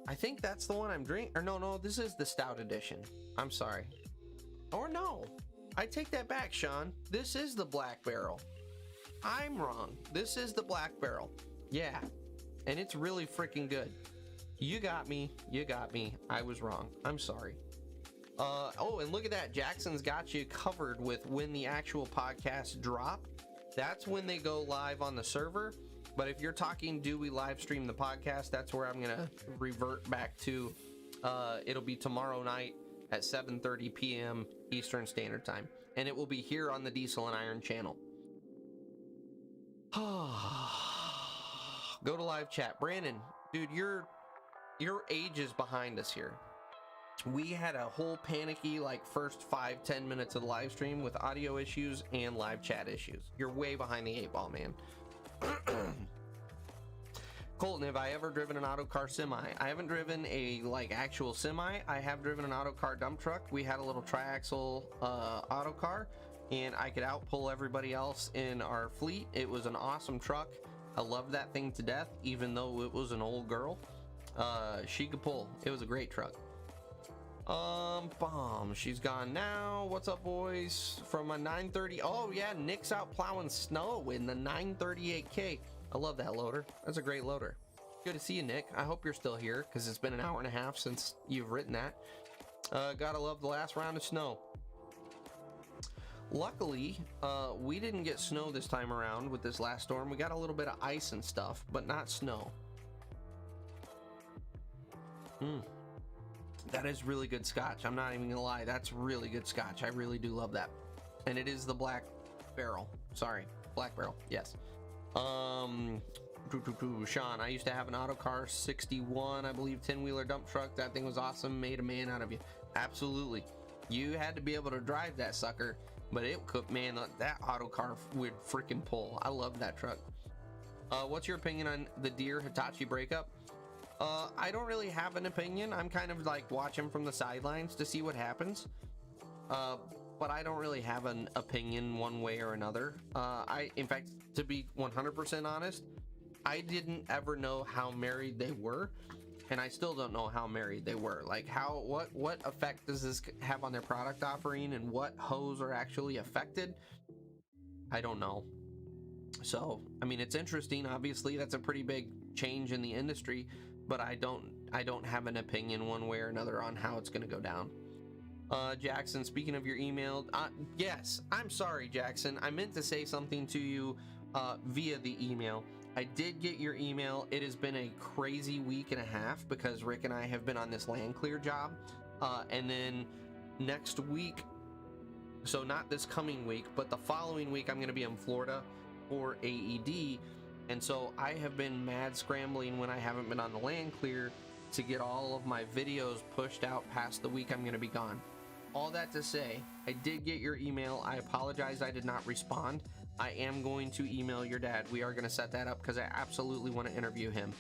Speaker 1: I think that's the one I'm drinking. Or no, this is the Stout Edition. I'm sorry. Or no. I take that back, Sean. This is the Black Barrel. I'm wrong. This is the Black Barrel. Yeah. And it's really freaking good. You got me. I was wrong. I'm sorry. Oh, and look at that. Jackson's got you covered with when the actual podcasts drop. That's when they go live on the server. But if you're talking, do we live stream the podcast? That's where I'm going to revert back to. It'll be tomorrow night at 7:30 p.m. Eastern Standard Time. And it will be here on the Diesel and Iron channel. Go to live chat. Brandon, dude, your age is behind us here. We had a whole panicky first 5-10 minutes of the live stream with audio issues and live chat issues. You're way behind the 8 ball, man. Colton, have I ever driven an auto car semi? I haven't driven a actual semi. I have driven an auto car dump truck. We had a little triaxle auto car, and I could outpull everybody else in our fleet. It was an awesome truck. I loved that thing to death, even though it was an old girl. She could pull. It was a great truck. She's gone now. What's up, boys? From a 930. Oh yeah, Nick's out plowing snow in the 938K. I love that loader. That's a great loader. Good to see you, Nick. I hope you're still here because it's been an hour and a half since you've written that. Gotta love the last round of snow. Luckily, we didn't get snow this time around with this last storm. We got a little bit of ice and stuff, but not snow. That is really good scotch. I'm not even gonna lie. That's really good scotch. I really do love that. And it is the Black Barrel. Sorry, Black Barrel. Yes. Sean, I used to have an Autocar 61, I believe, 10-wheeler dump truck. That thing was awesome. Made a man out of you. Absolutely. You had to be able to drive that sucker, but it could, man, that Autocar would freaking pull. I love that truck. What's your opinion on the Deere Hitachi breakup? I don't really have an opinion. I'm kind of watching from the sidelines to see what happens. But I don't really have an opinion one way or another. In fact, to be 100% honest, I didn't ever know how married they were, and I still don't know how married they were. What effect does this have on their product offering, and what hoes are actually affected? I don't know. So, I mean, it's interesting. Obviously, that's a pretty big change in the industry, but I don't have an opinion one way or another on how it's going to go down. Jackson, speaking of your email, yes, I'm sorry, Jackson. I meant to say something to you via the email. I did get your email. It has been a crazy week and a half because Rick and I have been on this land clear job. And then next week, So not this coming week, but the following week I'm going to be in Florida for AED. And so I have been mad scrambling when I haven't been on the land clear to get all of my videos pushed out past the week I'm going to be gone. All that to say, I did get your email. I apologize I did not respond. I am going to email your dad. We are going to set that up because I absolutely want to interview him.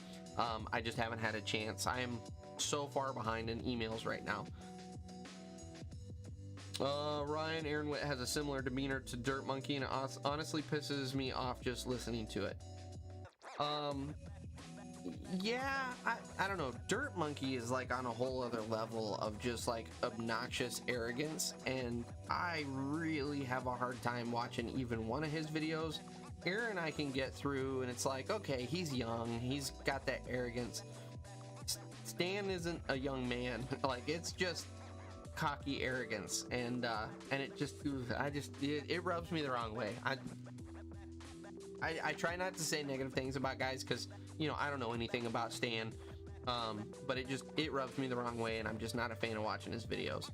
Speaker 1: I just haven't had a chance. I am so far behind in emails right now. Ryan Aaronwitt has a similar demeanor to Dirt Monkey, and it honestly pisses me off just listening to it. Yeah, I don't know. Dirt Monkey is like on a whole other level of just like obnoxious arrogance, and I really have a hard time watching even one of his videos. Aaron I can get through, and it's like, okay, he's young, he's got that arrogance. Stan isn't a young man. Like, it's just cocky arrogance, and it just, it rubs me the wrong way. I try not to say negative things about guys because, you know, I don't know anything about Stan, but it rubs me the wrong way, and I'm just not a fan of watching his videos.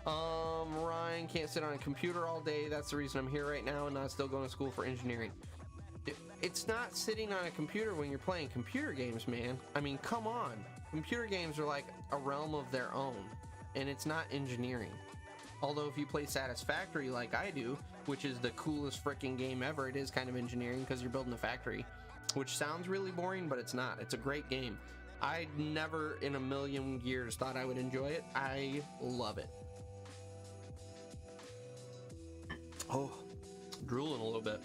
Speaker 1: Ryan can't sit on a computer all day. That's the reason I'm here right now and not still going to school for engineering. It's not sitting on a computer when you're playing computer games, man. I mean, come on. Computer games are like a realm of their own, and it's not engineering. Although if you play Satisfactory like I do, which is the coolest freaking game ever, it is kind of engineering because you're building a factory, which sounds really boring, but it's not. It's a great game. I never in a million years thought I would enjoy it. I love it. Oh, drooling a little bit.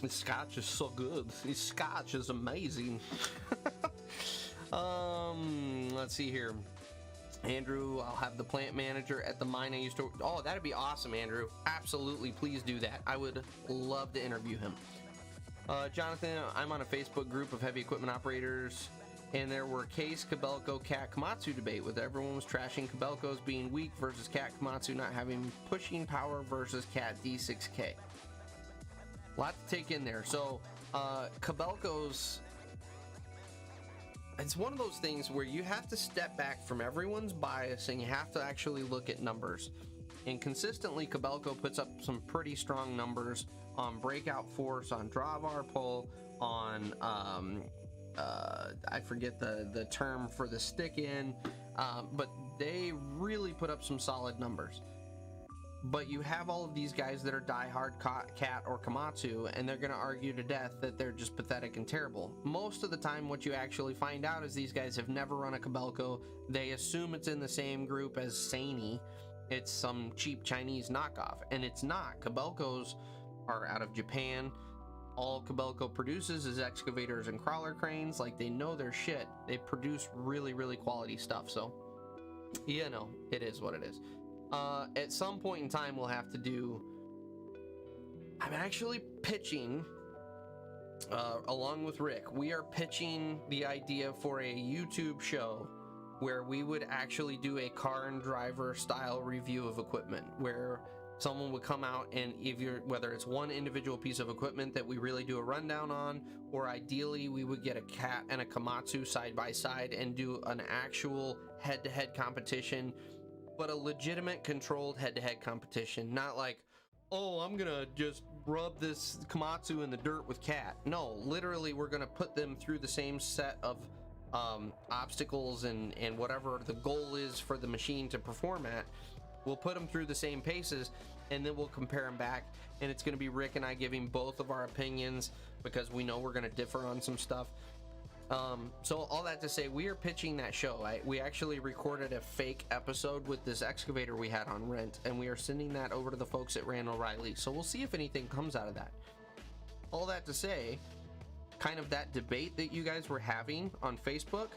Speaker 1: This scotch is so good. This scotch is amazing. Let's see here. Andrew, I'll have the plant manager at the mine I used to. Oh, that'd be awesome, Andrew. Absolutely, please do that. I would love to interview him. Jonathan, I'm on a Facebook group of heavy equipment operators, and there were Case, Kobelco, Cat, Komatsu debate with everyone was trashing Kobelco's being weak versus Cat, Komatsu not having pushing power versus Cat D6K. A lot to take in there. So, Kobelco's, it's one of those things where you have to step back from everyone's bias and you have to actually look at numbers. And consistently, Kobelco puts up some pretty strong numbers on breakout force, on drawbar pull, on I forget the term for the stick in, but they really put up some solid numbers. But you have all of these guys that are diehard Cat or Komatsu, and they're going to argue to death that they're just pathetic and terrible. Most of the time, what you actually find out is these guys have never run a Kobelco. They assume it's in the same group as Seini. It's some cheap Chinese knockoff, and it's not. Kobelcos are out of Japan. All Kobelco produces is excavators and crawler cranes. Like, they know their shit. They produce really, really quality stuff. So, you know, it is what it is. At some point in time, we'll have to do, I'm actually pitching, along with Rick, we are pitching the idea for a YouTube show where we would actually do a car and driver style review of equipment, where someone would come out and whether it's one individual piece of equipment that we really do a rundown on, or ideally we would get a Cat and a Komatsu side by side and do an actual head-to-head competition, but a legitimate controlled head-to-head competition, not like, oh, I'm gonna just rub this Komatsu in the dirt with Cat. No, literally we're gonna put them through the same set of obstacles and whatever the goal is for the machine to perform at. We'll put them through the same paces, and then we'll compare them back, and it's gonna be Rick and I giving both of our opinions because we know we're gonna differ on some stuff. So all that to say, we are pitching that show. We actually recorded a fake episode with this excavator we had on rent, and we are sending that over to the folks at Randall Riley. So we'll see if anything comes out of that. All that to say, kind of that debate that you guys were having on Facebook,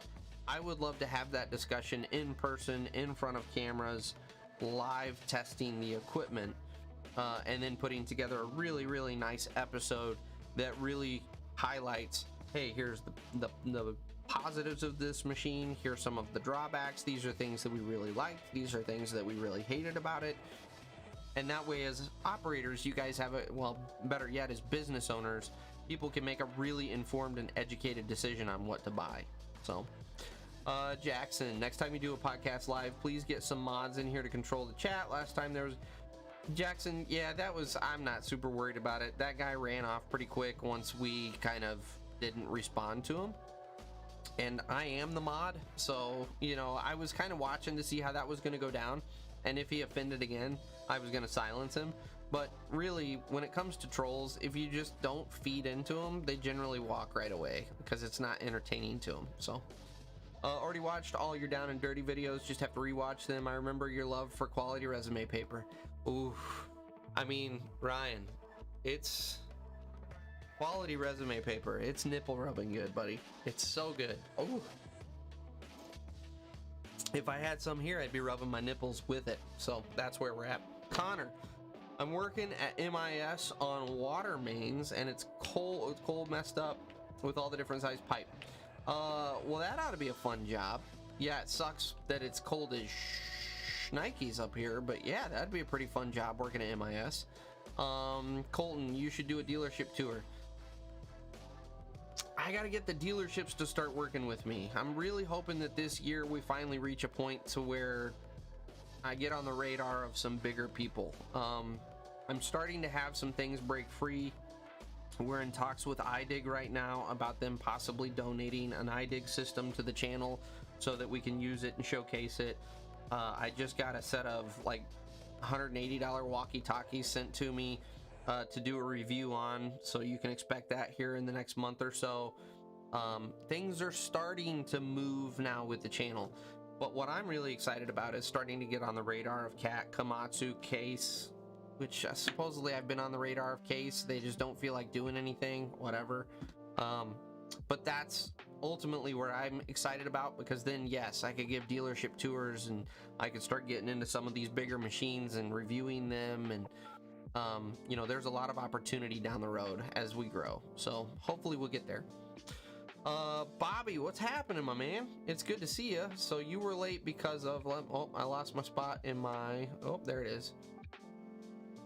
Speaker 1: I would love to have that discussion in person, in front of cameras, live testing the equipment, and then putting together a really, really nice episode that really highlights, hey, here's the positives of this machine, here's some of the drawbacks, these are things that we really liked, these are things that we really hated about it. And that way, as operators, you guys have better yet, as business owners, people can make a really informed and educated decision on what to buy. So Jackson, next time you do a podcast live, please get some mods in here to control the chat. Last time there was Jackson, yeah, I'm not super worried about it. That guy ran off pretty quick once we kind of didn't respond to him. And I am the mod, so, you know, I was kind of watching to see how that was going to go down. And if he offended again, I was going to silence him. But really, when it comes to trolls, if you just don't feed into them, they generally walk right away because it's not entertaining to them. So, already watched all your down and dirty videos, just have to rewatch them. I remember your love for quality resume paper. Ooh, I mean, Ryan, it's quality resume paper. It's nipple rubbing good, buddy. It's so good. Oh, if I had some here, I'd be rubbing my nipples with it. So that's where we're at. Connor, I'm working at MIS on water mains, and it's cold messed up with all the different size pipe. Well, that ought to be a fun job. Yeah, it sucks that it's cold as Nikes up here, but yeah, that'd be a pretty fun job working at MIS. Colton, you should do a dealership tour. I gotta get the dealerships to start working with me. I'm really hoping that this year we finally reach a point to where I get on the radar of some bigger people. I'm starting to have some things break free. We're in talks with iDig right now about them possibly donating an iDig system to the channel so that we can use it and showcase it. I just got a set of like $180 walkie-talkies sent to me to do a review on, so you can expect that here in the next month or so. Things are starting to move now with the channel, but what I'm really excited about is starting to get on the radar of Cat, Komatsu, Case, which supposedly I've been on the radar of Case. They just don't feel like doing anything, whatever. But that's ultimately where I'm excited about, because then yes, I could give dealership tours and I could start getting into some of these bigger machines and reviewing them, and you know, there's a lot of opportunity down the road as we grow, so hopefully we'll get there. Bobby, what's happening, my man? It's good to see you. So you were late because of, oh, I lost my spot in my, oh, there it is.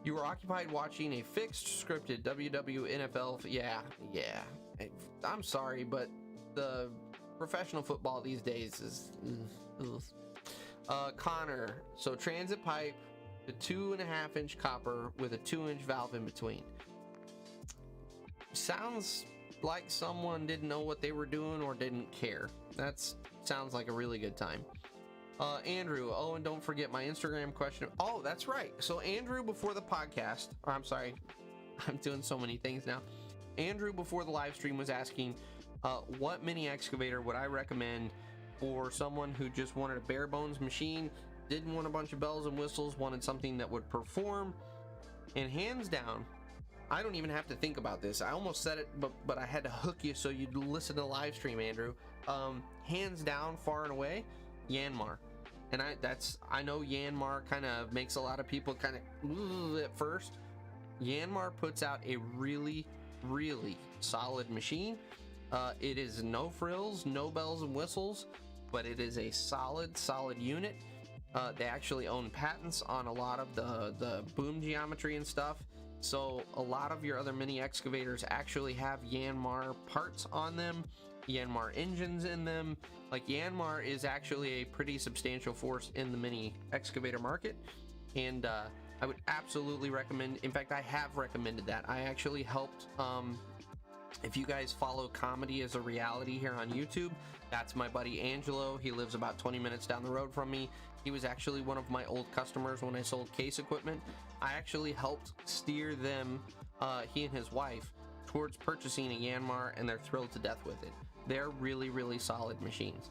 Speaker 1: You were occupied watching a fixed scripted WWNFL. Yeah. I'm sorry, but the professional football these days is Connor, so transit pipe, the 2.5-inch copper with a 2-inch valve in between. Sounds like someone didn't know what they were doing or didn't care. That sounds like a really good time. Andrew, oh, and don't forget my Instagram question. Oh, that's right. So Andrew, before the podcast, or I'm sorry, I'm doing so many things now. Andrew, before the live stream, was asking what mini excavator would I recommend for someone who just wanted a bare bones machine, didn't want a bunch of bells and whistles, wanted something that would perform. And hands down, I don't even have to think about this. I almost said it, but I had to hook you so you'd listen to the live stream, Andrew. Hands down, far and away, Yanmar. And I know Yanmar kind of makes a lot of people kind of at first. Yanmar puts out a really solid machine. It is no frills, no bells and whistles, but it is a solid unit. They actually own patents on a lot of the boom geometry and stuff. So a lot of your other mini excavators actually have Yanmar parts on them, Yanmar engines in them. Like, Yanmar is actually a pretty substantial force in the mini excavator market, and I would absolutely recommend, in fact I have recommended that. I actually helped, if you guys follow Comedy as a Reality here on YouTube, that's my buddy Angelo. He lives about 20 minutes down the road from me. He was actually one of my old customers when I sold case equipment. I actually helped steer them, he and his wife, towards purchasing a Yanmar, and they're thrilled to death with it. They're really solid machines.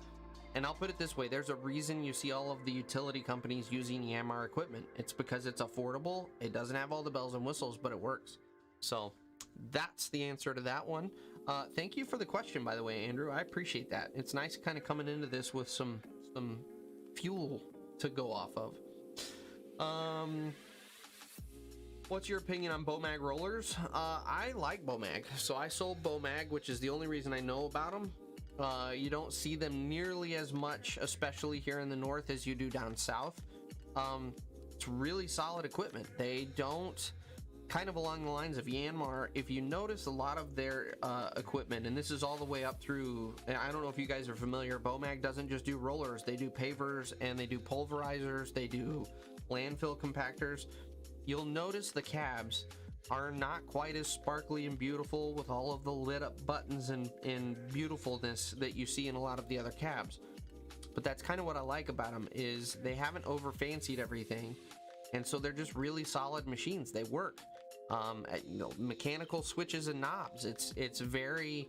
Speaker 1: And I'll put it this way, there's a reason you see all of the utility companies using Yanmar equipment. It's because it's affordable, it doesn't have all the bells and whistles, but it works. So that's the answer to that one. Thank you for the question, by the way, Andrew. I appreciate that. It's nice kind of coming into this with some fuel to go off of. What's your opinion on Bomag rollers? I like Bomag. So I sold Bomag, which is the only reason I know about them. You don't see them nearly as much, especially here in the north, as you do down south. It's really solid equipment. They don't, kind of along the lines of Yanmar, if you notice a lot of their equipment, and this is all the way up through, and I don't know if you guys are familiar, Bomag doesn't just do rollers, they do pavers, and they do pulverizers, they do landfill compactors. you'll notice the cabs are not quite as sparkly and beautiful with all of the lit up buttons and beautifulness that you see in a lot of the other cabs. But that's kind of what I like about them, is they haven't over fancied everything, and so they're just really solid machines. They work. Mechanical switches and knobs. It's very,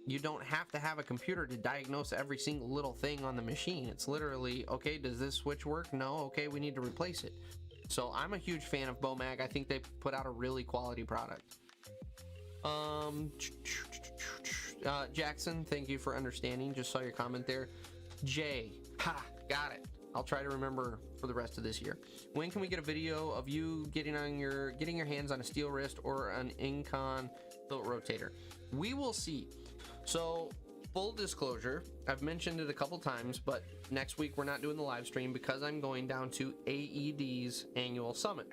Speaker 1: you don't have to have a computer to diagnose every single little thing on the machine. It's literally, okay, does this switch work? No, okay, we need to replace it. So I'm a huge fan of Bomag. I think they put out a really quality product. Jackson, thank you for understanding. Just saw your comment there. Jay, got it. I'll try to remember for the rest of this year. When can we get a video of you getting your hands on a steel wrist or an Incon tilt rotator? We will see. So, full disclosure, I've mentioned it a couple times, but next week we're not doing the live stream because I'm going down to AED's annual summit.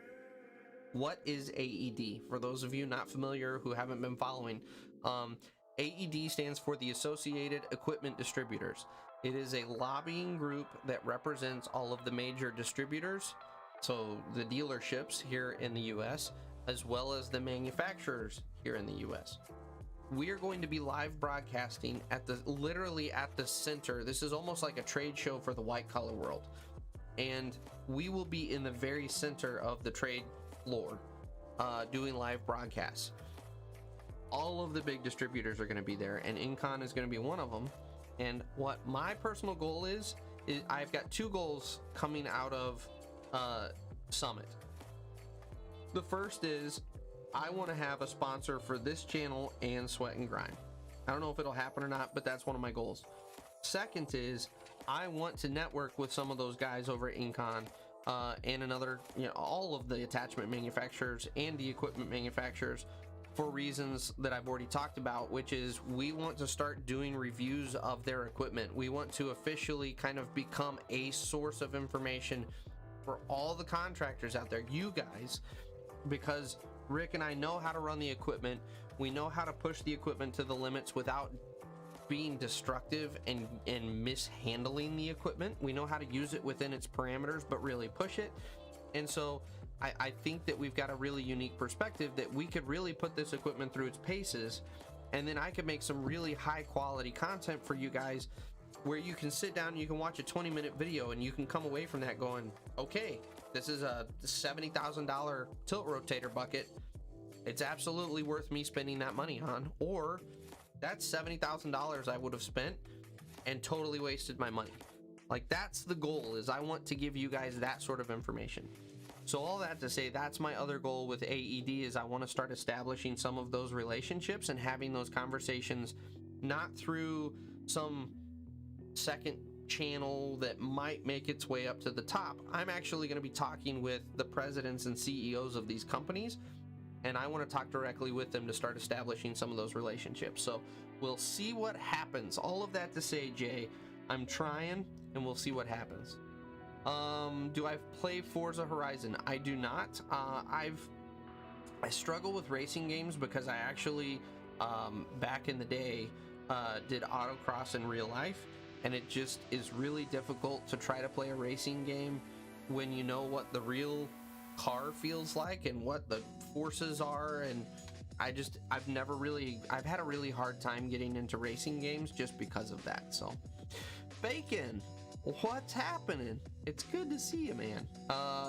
Speaker 1: What is AED? For those of you not familiar who haven't been following, AED stands for the Associated Equipment Distributors. It is a lobbying group that represents all of the major distributors, so the dealerships here in the US, as well as the manufacturers here in the US. We are going to be live broadcasting literally at the center. This is almost like a trade show for the white collar world. And we will be in the very center of the trade floor doing live broadcasts. All of the big distributors are going to be there, and Incon is going to be one of them. And what my personal goal is I've got two goals coming out of Summit. The first is I want to have a sponsor for this channel and Sweat and Grime. I don't know if it'll happen or not, but that's one of my goals. Second is I want to network with some of those guys over at Incon and another, all of the attachment manufacturers and the equipment manufacturers, for reasons that I've already talked about, which is we want to start doing reviews of their equipment. We want to officially kind of become a source of information for all the contractors out there, you guys, because Rick and I know how to run the equipment. We know how to push the equipment to the limits without being destructive and mishandling the equipment. We know how to use it within its parameters, but really push it. And so I think that we've got a really unique perspective that we could really put this equipment through its paces, and then I could make some really high quality content for you guys where you can sit down and you can watch a 20-minute video and you can come away from that going, okay, this is a $70,000 tilt rotator bucket. It's absolutely worth me spending that money on, or that's $70,000 I would have spent and totally wasted my money. Like, that's the goal, is I want to give you guys that sort of information. So all that to say, that's my other goal with AED, is I want to start establishing some of those relationships and having those conversations, not through some second channel that might make its way up to the top. I'm actually going to be talking with the presidents and CEOs of these companies, and I want to talk directly with them to start establishing some of those relationships. So we'll see what happens. All of that to say, Jay, I'm trying, and we'll see what happens. Do I play Forza Horizon? I do not. I struggle with racing games because I actually, back in the day, did autocross in real life, and it just is really difficult to try to play a racing game when you know what the real car feels like and what the forces are. And I've had a really hard time getting into racing games just because of that. So, Bacon, what's happening? It's good to see you, man.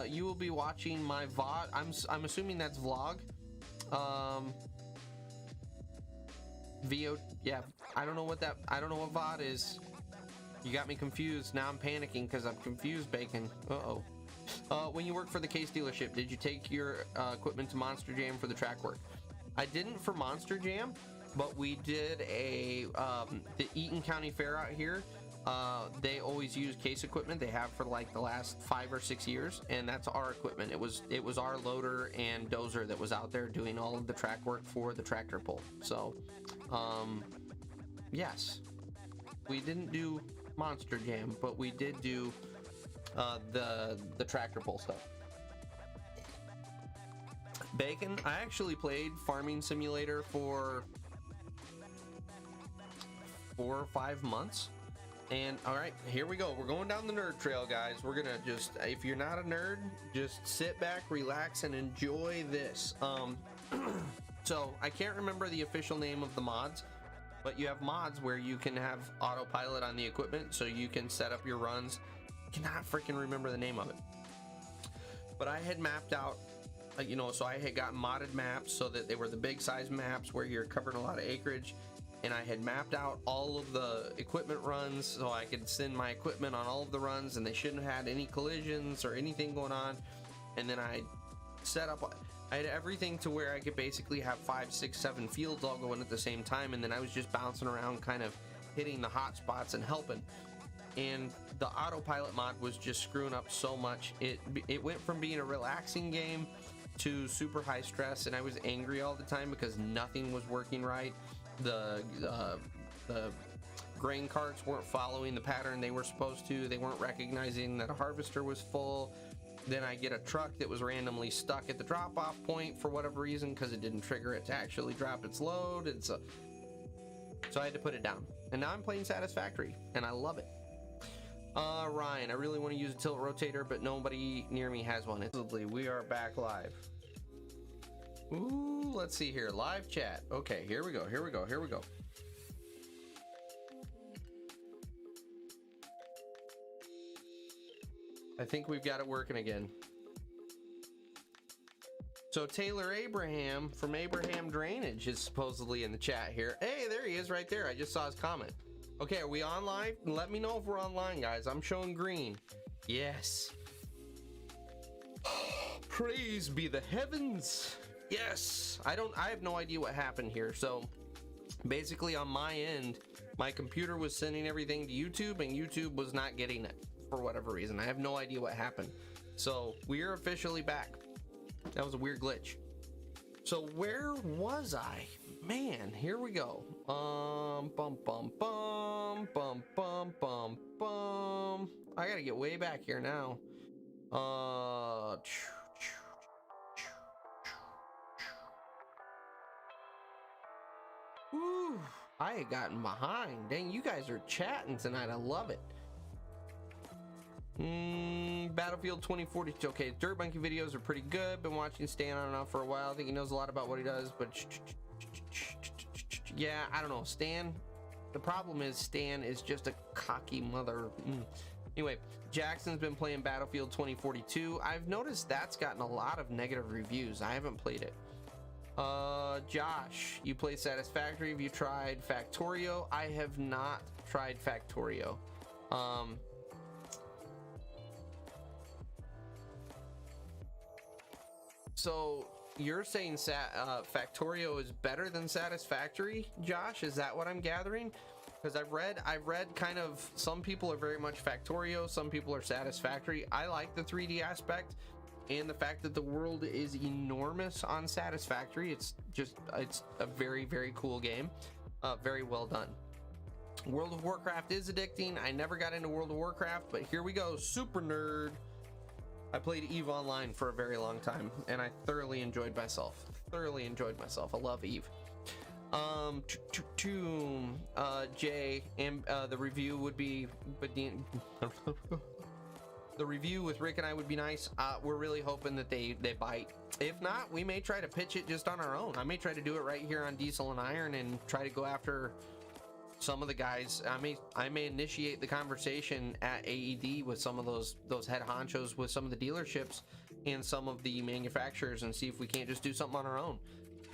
Speaker 1: You will be watching my VOD. I'm assuming that's vlog. VO. Yeah, I don't know what VOD is. You got me confused. Now I'm panicking because I'm confused, Bacon. When you worked for the Case dealership, did you take your equipment to Monster Jam for the track work? I didn't for Monster Jam, but we did the Eaton County Fair out here. They always use Case equipment. They have for like the last 5 or 6 years, and that's our equipment. It was our loader and dozer that was out there doing all of the track work for the tractor pull. So, yes, we didn't do Monster Jam, but we did do the tractor pull stuff. Bacon, I actually played Farming Simulator for 4 or 5 months. And all right, here we go. We're going down the nerd trail, guys. We're gonna just, if you're not a nerd, just sit back, relax, and enjoy this. So I can't remember the official name of the mods, but you have mods where you can have autopilot on the equipment, so you can set up your runs. I cannot freaking remember the name of it, but I had mapped out, you know, so I had got modded maps so that they were the big size maps where you're covering a lot of acreage. And I had mapped out all of the equipment runs so I could send my equipment on all of the runs, and they shouldn't have had any collisions or anything going on. And then I set up, I had everything to where I could basically have 5, 6, 7 fields all going at the same time, and then I was just bouncing around, kind of hitting the hot spots and helping. And the autopilot mod was just screwing up so much. It went from being a relaxing game to super high stress, and I was angry all the time because nothing was working right. The grain carts weren't following the pattern they were supposed to. They weren't recognizing that a harvester was full. Then I get a truck that was randomly stuck at the drop-off point for whatever reason because it didn't trigger it to actually drop its load, and so I had to put it down. And now I'm playing Satisfactory, and I love it. Ryan, I really want to use a tilt rotator, but nobody near me has one. We are back live. Ooh, let's see here. Live chat. Okay, here we go. Here we go. Here we go. I think we've got it working again. So Taylor Abraham from Abraham Drainage is supposedly in the chat here. Hey, there he is right there. I just saw his comment. Okay, are we on live? Let me know if we're online, guys. I'm showing green. Yes. Praise be the heavens. Yes. I have no idea what happened here. So basically on my end, my computer was sending everything to YouTube and YouTube was not getting it for whatever reason. I have no idea what happened. So we are officially back. That was a weird glitch. So where was I? Man, here we go. Bum bum bum bum bum bum bum. I gotta get way back here now. Whew, I had gotten behind. Dang, you guys are chatting tonight. I love it. Battlefield 2042. Okay, Dirt Monkey videos are pretty good. Been watching Stan on and off for a while. I think he knows a lot about what he does, but yeah, I don't know. Stan, the problem is Stan is just a cocky mother. Anyway, Jackson's been playing Battlefield 2042. I've noticed that's gotten a lot of negative reviews. I haven't played it. Josh, you play Satisfactory. Have you tried Factorio? I have not tried Factorio. So you're saying Factorio is better than Satisfactory, Josh? Is that what I'm gathering? Because I've read kind of, some people are very much Factorio, some people are Satisfactory. I like the 3D aspect and the fact that the world is enormous on Satisfactory. It's a very, very cool game. Very well done. World of Warcraft is addicting. I never got into World of Warcraft, but here we go. Super nerd. I played EVE Online for a very long time, and I thoroughly enjoyed myself. I love EVE. Jay, and the review would be, the review with Rick and I would be nice. We're really hoping that they bite. If not, we may try to pitch it just on our own. I may try to do it right here on Diesel and Iron and try to go after some of the guys. I may initiate the conversation at AED with some of those head honchos with some of the dealerships and some of the manufacturers and see if we can't just do something on our own.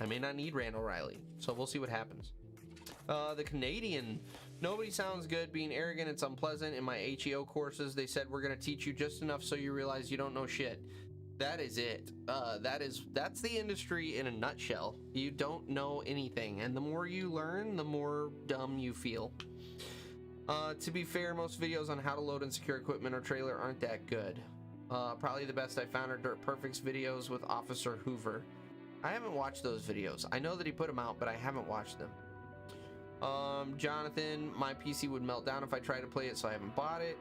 Speaker 1: I may not need Randall Riley, so we'll see what happens. The Canadian, nobody sounds good. Being arrogant, it's unpleasant. In my HEO courses, they said we're going to teach you just enough so you realize you don't know shit. That is it. That's the industry in a nutshell. You don't know anything, and the more you learn, the more dumb you feel. To be fair, most videos on how to load and secure equipment or trailer aren't that good. Probably the best I found are Dirt Perfect's videos with Officer Hoover. I haven't watched those videos. I know that he put them out, but I haven't watched them. Jonathan, my PC would melt down if I tried to play it, so I haven't bought it.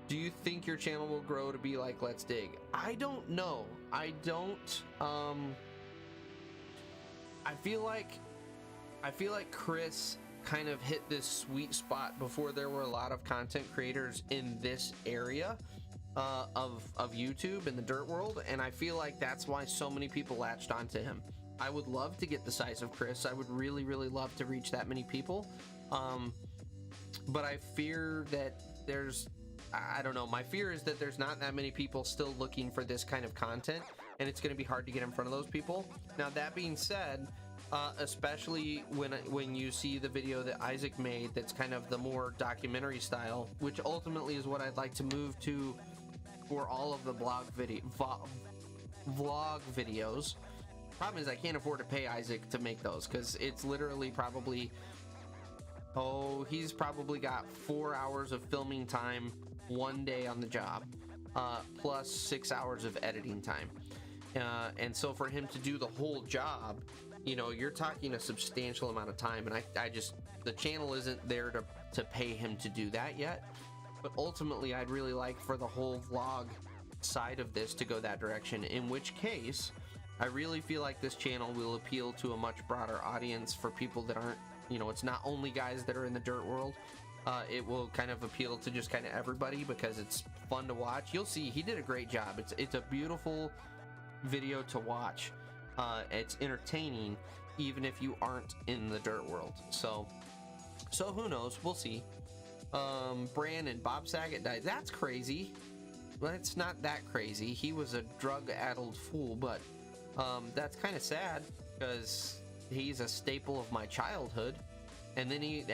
Speaker 1: Do you think your channel will grow to be like Let's Dig? I don't know. I don't. I feel like Chris kind of hit this sweet spot before there were a lot of content creators in this area of YouTube in the dirt world, and I feel like that's why so many people latched onto him. I would love to get the size of Chris. I would really, really love to reach that many people, but I fear that I don't know, my fear is that there's not that many people still looking for this kind of content, and it's going to be hard to get in front of those people. Now, that being said, especially when you see the video that Isaac made that's kind of the more documentary style, which ultimately is what I'd like to move to for all of the vlog videos. Problem is I can't afford to pay Isaac to make those, because it's literally probably, he's probably got 4 hours of filming time one day on the job, plus 6 hours of editing time. And so for him to do the whole job, you know, you're talking a substantial amount of time, and I just, the channel isn't there to pay him to do that yet. But ultimately, I'd really like for the whole vlog side of this to go that direction, in which case I really feel like this channel will appeal to a much broader audience for people that aren't, you know, it's not only guys that are in the dirt world. It will kind of appeal to just kind of everybody, because it's fun to watch. You'll see he did a great job. It's a beautiful video to watch. It's entertaining even if you aren't in the dirt world. So who knows, we'll see. Brandon, Bob Saget died. That's crazy. Well, it's not that crazy. He was a drug-addled fool, but that's kind of sad, because he's a staple of my childhood. And then you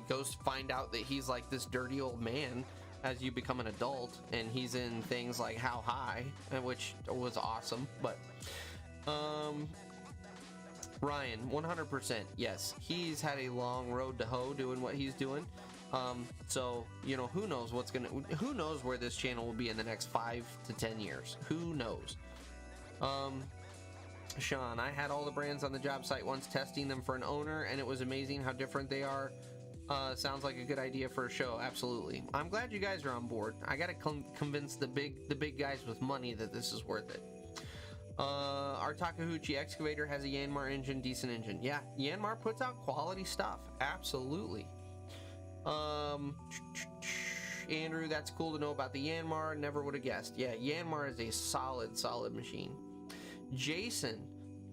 Speaker 1: go find out that he's like this dirty old man as you become an adult, and he's in things like How High, which was awesome. But Ryan, 100%, yes, he's had a long road to hoe doing what he's doing. So, you know, who knows where this channel will be in the next 5 to 10 years. Who knows? Sean, I had all the brands on the job site once, testing them for an owner, and it was amazing how different they are. Sounds like a good idea for a show. Absolutely. I'm glad you guys are on board. I gotta convince the big guys with money that this is worth it. Our Takahauchi excavator has a Yanmar engine, decent engine. Yeah, Yanmar puts out quality stuff. Absolutely. Andrew, that's cool to know about the Yanmar. Never would have guessed. Yeah, Yanmar is a solid machine. Jason,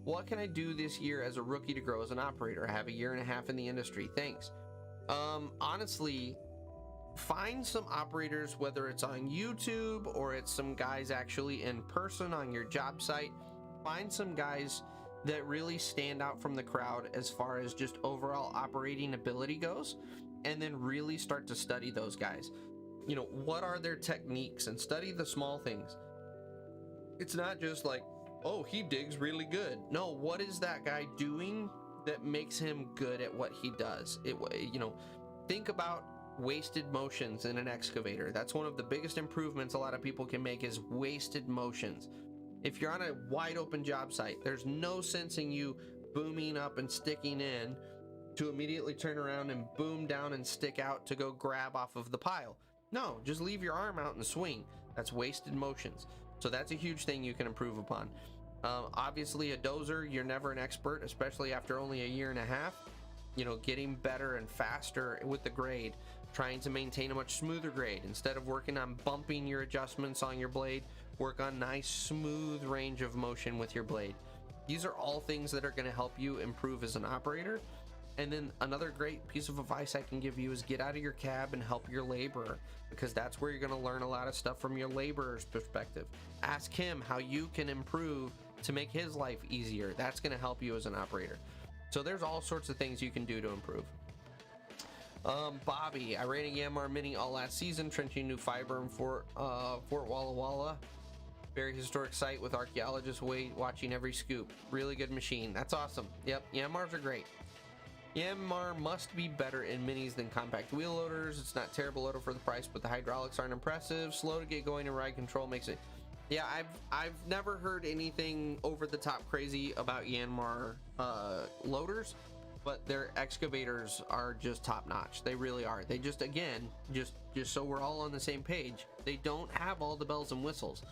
Speaker 1: what can I do this year as a rookie to grow as an operator? I have a year and a half in the industry. Thanks. Honestly, find some operators, whether it's on YouTube or it's some guys actually in person on your job site. Find some guys that really stand out from the crowd as far as just overall operating ability goes, and then really start to study those guys. You know, what are their techniques, and study the small things. It's not just like, oh, he digs really good. No, what is that guy doing that makes him good at what he does? You know, think about wasted motions in an excavator. That's one of the biggest improvements a lot of people can make, is wasted motions. If you're on a wide open job site, there's no sense in you booming up and sticking in to immediately turn around and boom down and stick out to go grab off of the pile. No, just leave your arm out and swing. That's wasted motions. So that's a huge thing you can improve upon. Obviously, a dozer, you're never an expert, especially after only a year and a half. You know, getting better and faster with the grade, trying to maintain a much smoother grade. Instead of working on bumping your adjustments on your blade, work on nice smooth range of motion with your blade. These are all things that are going to help you improve as an operator. And then another great piece of advice I can give you is get out of your cab and help your laborer, because that's where you're going to learn a lot of stuff from your laborer's perspective. Ask him how you can improve to make his life easier. That's going to help you as an operator. So there's all sorts of things you can do to improve. Bobby, I ran a Yanmar Mini all last season, trenching new fiber in Fort Walla Walla. Very historic site with archaeologists watching every scoop. Really good machine. That's awesome. Yep, Yanmars are great. Yanmar must be better in minis than compact wheel loaders. It's not terrible loader for the price, but the hydraulics aren't impressive. Slow to get going, and ride control makes it. Yeah, I've never heard anything over the top crazy about Yanmar loaders, but their excavators are just top notch. They really are. They just, again, just so we're all on the same page, they don't have all the bells and whistles.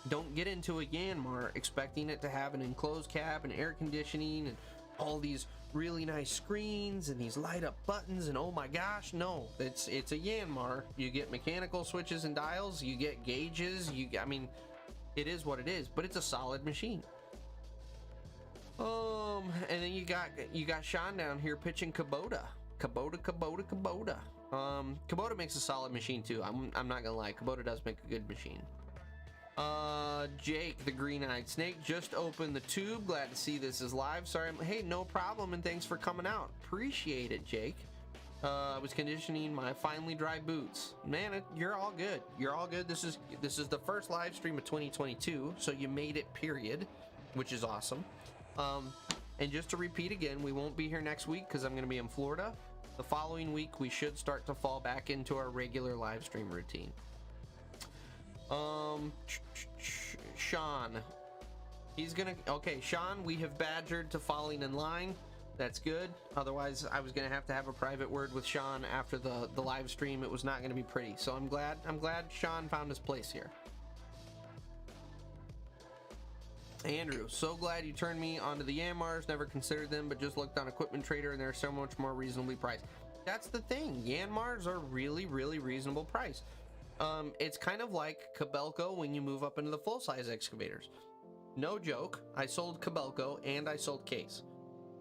Speaker 1: Don't get into a Yanmar expecting it to have an enclosed cab and air conditioning and all these really nice screens and these light up buttons, and oh my gosh, no, it's a Yanmar. You get mechanical switches and dials, you get gauges, I mean, it is what it is, but it's a solid machine. And then you got Sean down here pitching Kubota. Kubota makes a solid machine too. I'm not gonna lie, Kubota does make a good machine. Jake, the green-eyed snake, just opened the tube. Glad to see this is live. Sorry, hey, no problem, and thanks for coming out. Appreciate it, Jake. I was conditioning my finely dry boots. Man, you're all good. You're all good. This is the first live stream of 2022, so you made it, period, which is awesome. And just to repeat again, we won't be here next week because I'm going to be in Florida. The following week, we should start to fall back into our regular live stream routine. Sean, he's gonna, okay, Sean, we have badgered to falling in line. That's good. Otherwise, I was gonna have to have a private word with Sean after the live stream. It was not gonna be pretty. So I'm glad Sean found his place here. Andrew, so glad you turned me onto the Yanmars. Never considered them, but just looked on Equipment Trader and they're so much more reasonably priced. That's the thing. Yanmars are really, really reasonable price. It's kind of like Kobelco when you move up into the full-size excavators. No joke, I sold Kobelco and I sold Case.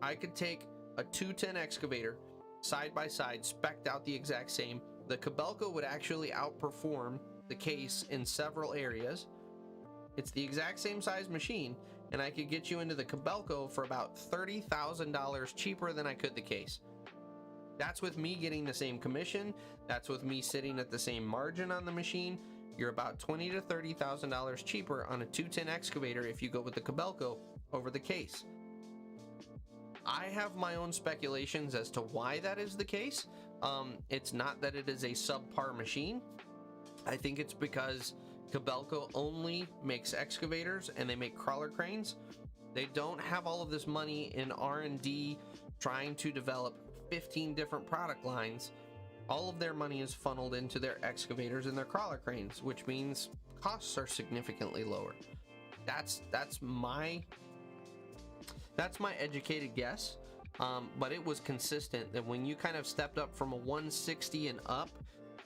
Speaker 1: I could take a 210 excavator side by side, spec'd out the exact same. The Kobelco would actually outperform the Case in several areas. It's the exact same size machine, and I could get you into the Kobelco for about $30,000 cheaper than I could the Case. That's with me getting the same commission. That's with me sitting at the same margin on the machine. You're about $20,000 to $30,000 cheaper on a 210 excavator if you go with the Kobelco over the Case. I have my own speculations as to why that is the case. It's not that it is a subpar machine. I think it's because Kobelco only makes excavators and they make crawler cranes. They don't have all of this money in R&D trying to develop 15 different product lines. All of their money is funneled into their excavators and their crawler cranes, which means costs are significantly lower. That's my educated guess, but it was consistent that when you kind of stepped up from a 160 and up,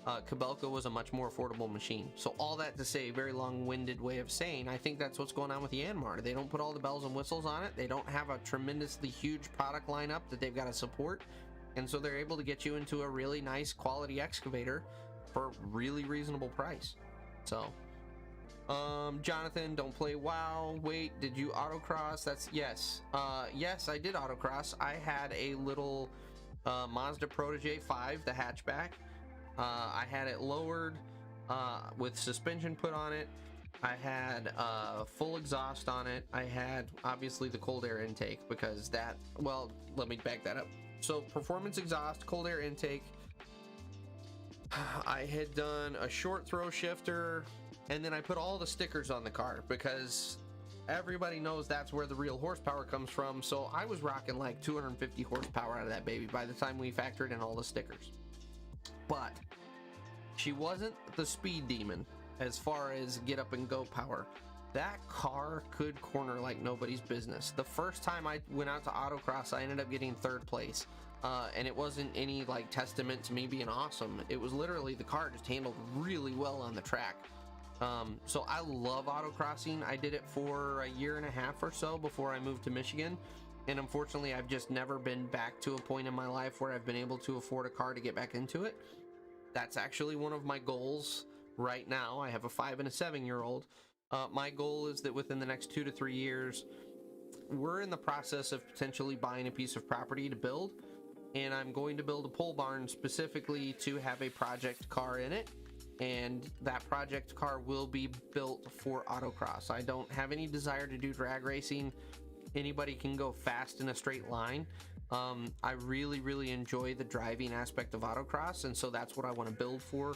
Speaker 1: Kobelco was a much more affordable machine. So all that to say, very long-winded way of saying, I think that's what's going on with the Yanmar. They don't put all the bells and whistles on it. They don't have a tremendously huge product lineup that they've got to support. And so they're able to get you into a really nice quality excavator for a really reasonable price. So, Jonathan, don't play WoW. Wait, did you autocross? That's, yes. Yes, I did autocross. I had a little Mazda Protege 5, the hatchback. I had it lowered with suspension put on it. I had full exhaust on it. I had obviously the cold air intake because that, well, let me back that up. So performance exhaust, cold air intake. I had done a short throw shifter, and then I put all the stickers on the car because everybody knows that's where the real horsepower comes from. So I was rocking like 250 horsepower out of that baby by the time we factored in all the stickers. But she wasn't the speed demon as far as get up and go power. That car could corner like nobody's business. The first time I went out to autocross, I ended up getting third place. And it wasn't any like testament to me being awesome. It was literally the car just handled really well on the track. So I love autocrossing. I did it for a year and a half or so before I moved to Michigan. And unfortunately, I've just never been back to a point in my life where I've been able to afford a car to get back into it. That's actually one of my goals right now. I have a 5 and a 7-year-old. My goal is that within the next 2 to 3 years, we're in the process of potentially buying a piece of property to build. And I'm going to build a pole barn specifically to have a project car in it. And that project car will be built for autocross. I don't have any desire to do drag racing. Anybody can go fast in a straight line. I really enjoy the driving aspect of autocross, and so that's what I want to build for.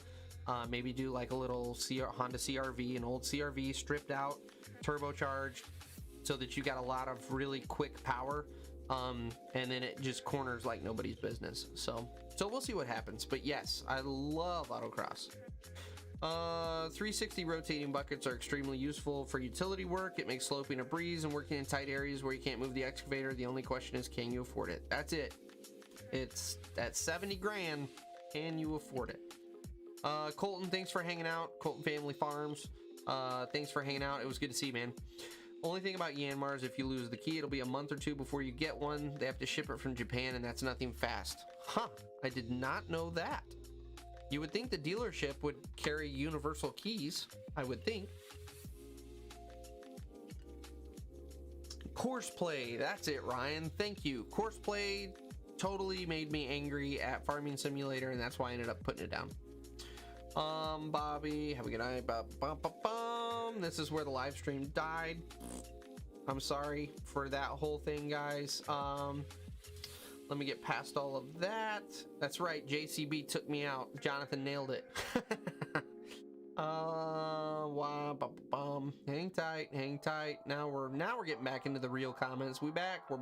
Speaker 1: Maybe do like a little Honda CRV, an old CRV stripped out, turbocharged, so that you got a lot of really quick power, and then it just corners like nobody's business. So we'll see what happens. But yes, I love autocross. 360 rotating buckets are extremely useful for utility work. It makes sloping a breeze and working in tight areas where you can't move the excavator. The only question is, can you afford it? That's it. It's at 70 grand. Can you afford it? Colton, thanks for hanging out. Colton Family Farms, thanks for hanging out. It was good to see you, man. Only thing about Yanmar is if you lose the key, it'll be a month or two before you get one. They have to ship it from Japan, and that's nothing fast. Huh, I did not know that. You would think the dealership would carry universal keys, I would think. Courseplay, that's it, Ryan. Thank you. Courseplay totally made me angry at Farming Simulator, and that's why I ended up putting it down. Bobby, have a good night. This is where the live stream died. I'm sorry for that whole thing, guys. Let me get past all of that. That's right, JCB took me out. Jonathan nailed it. Hang tight, hang tight. Now we're getting back into the real comments. We're back. Go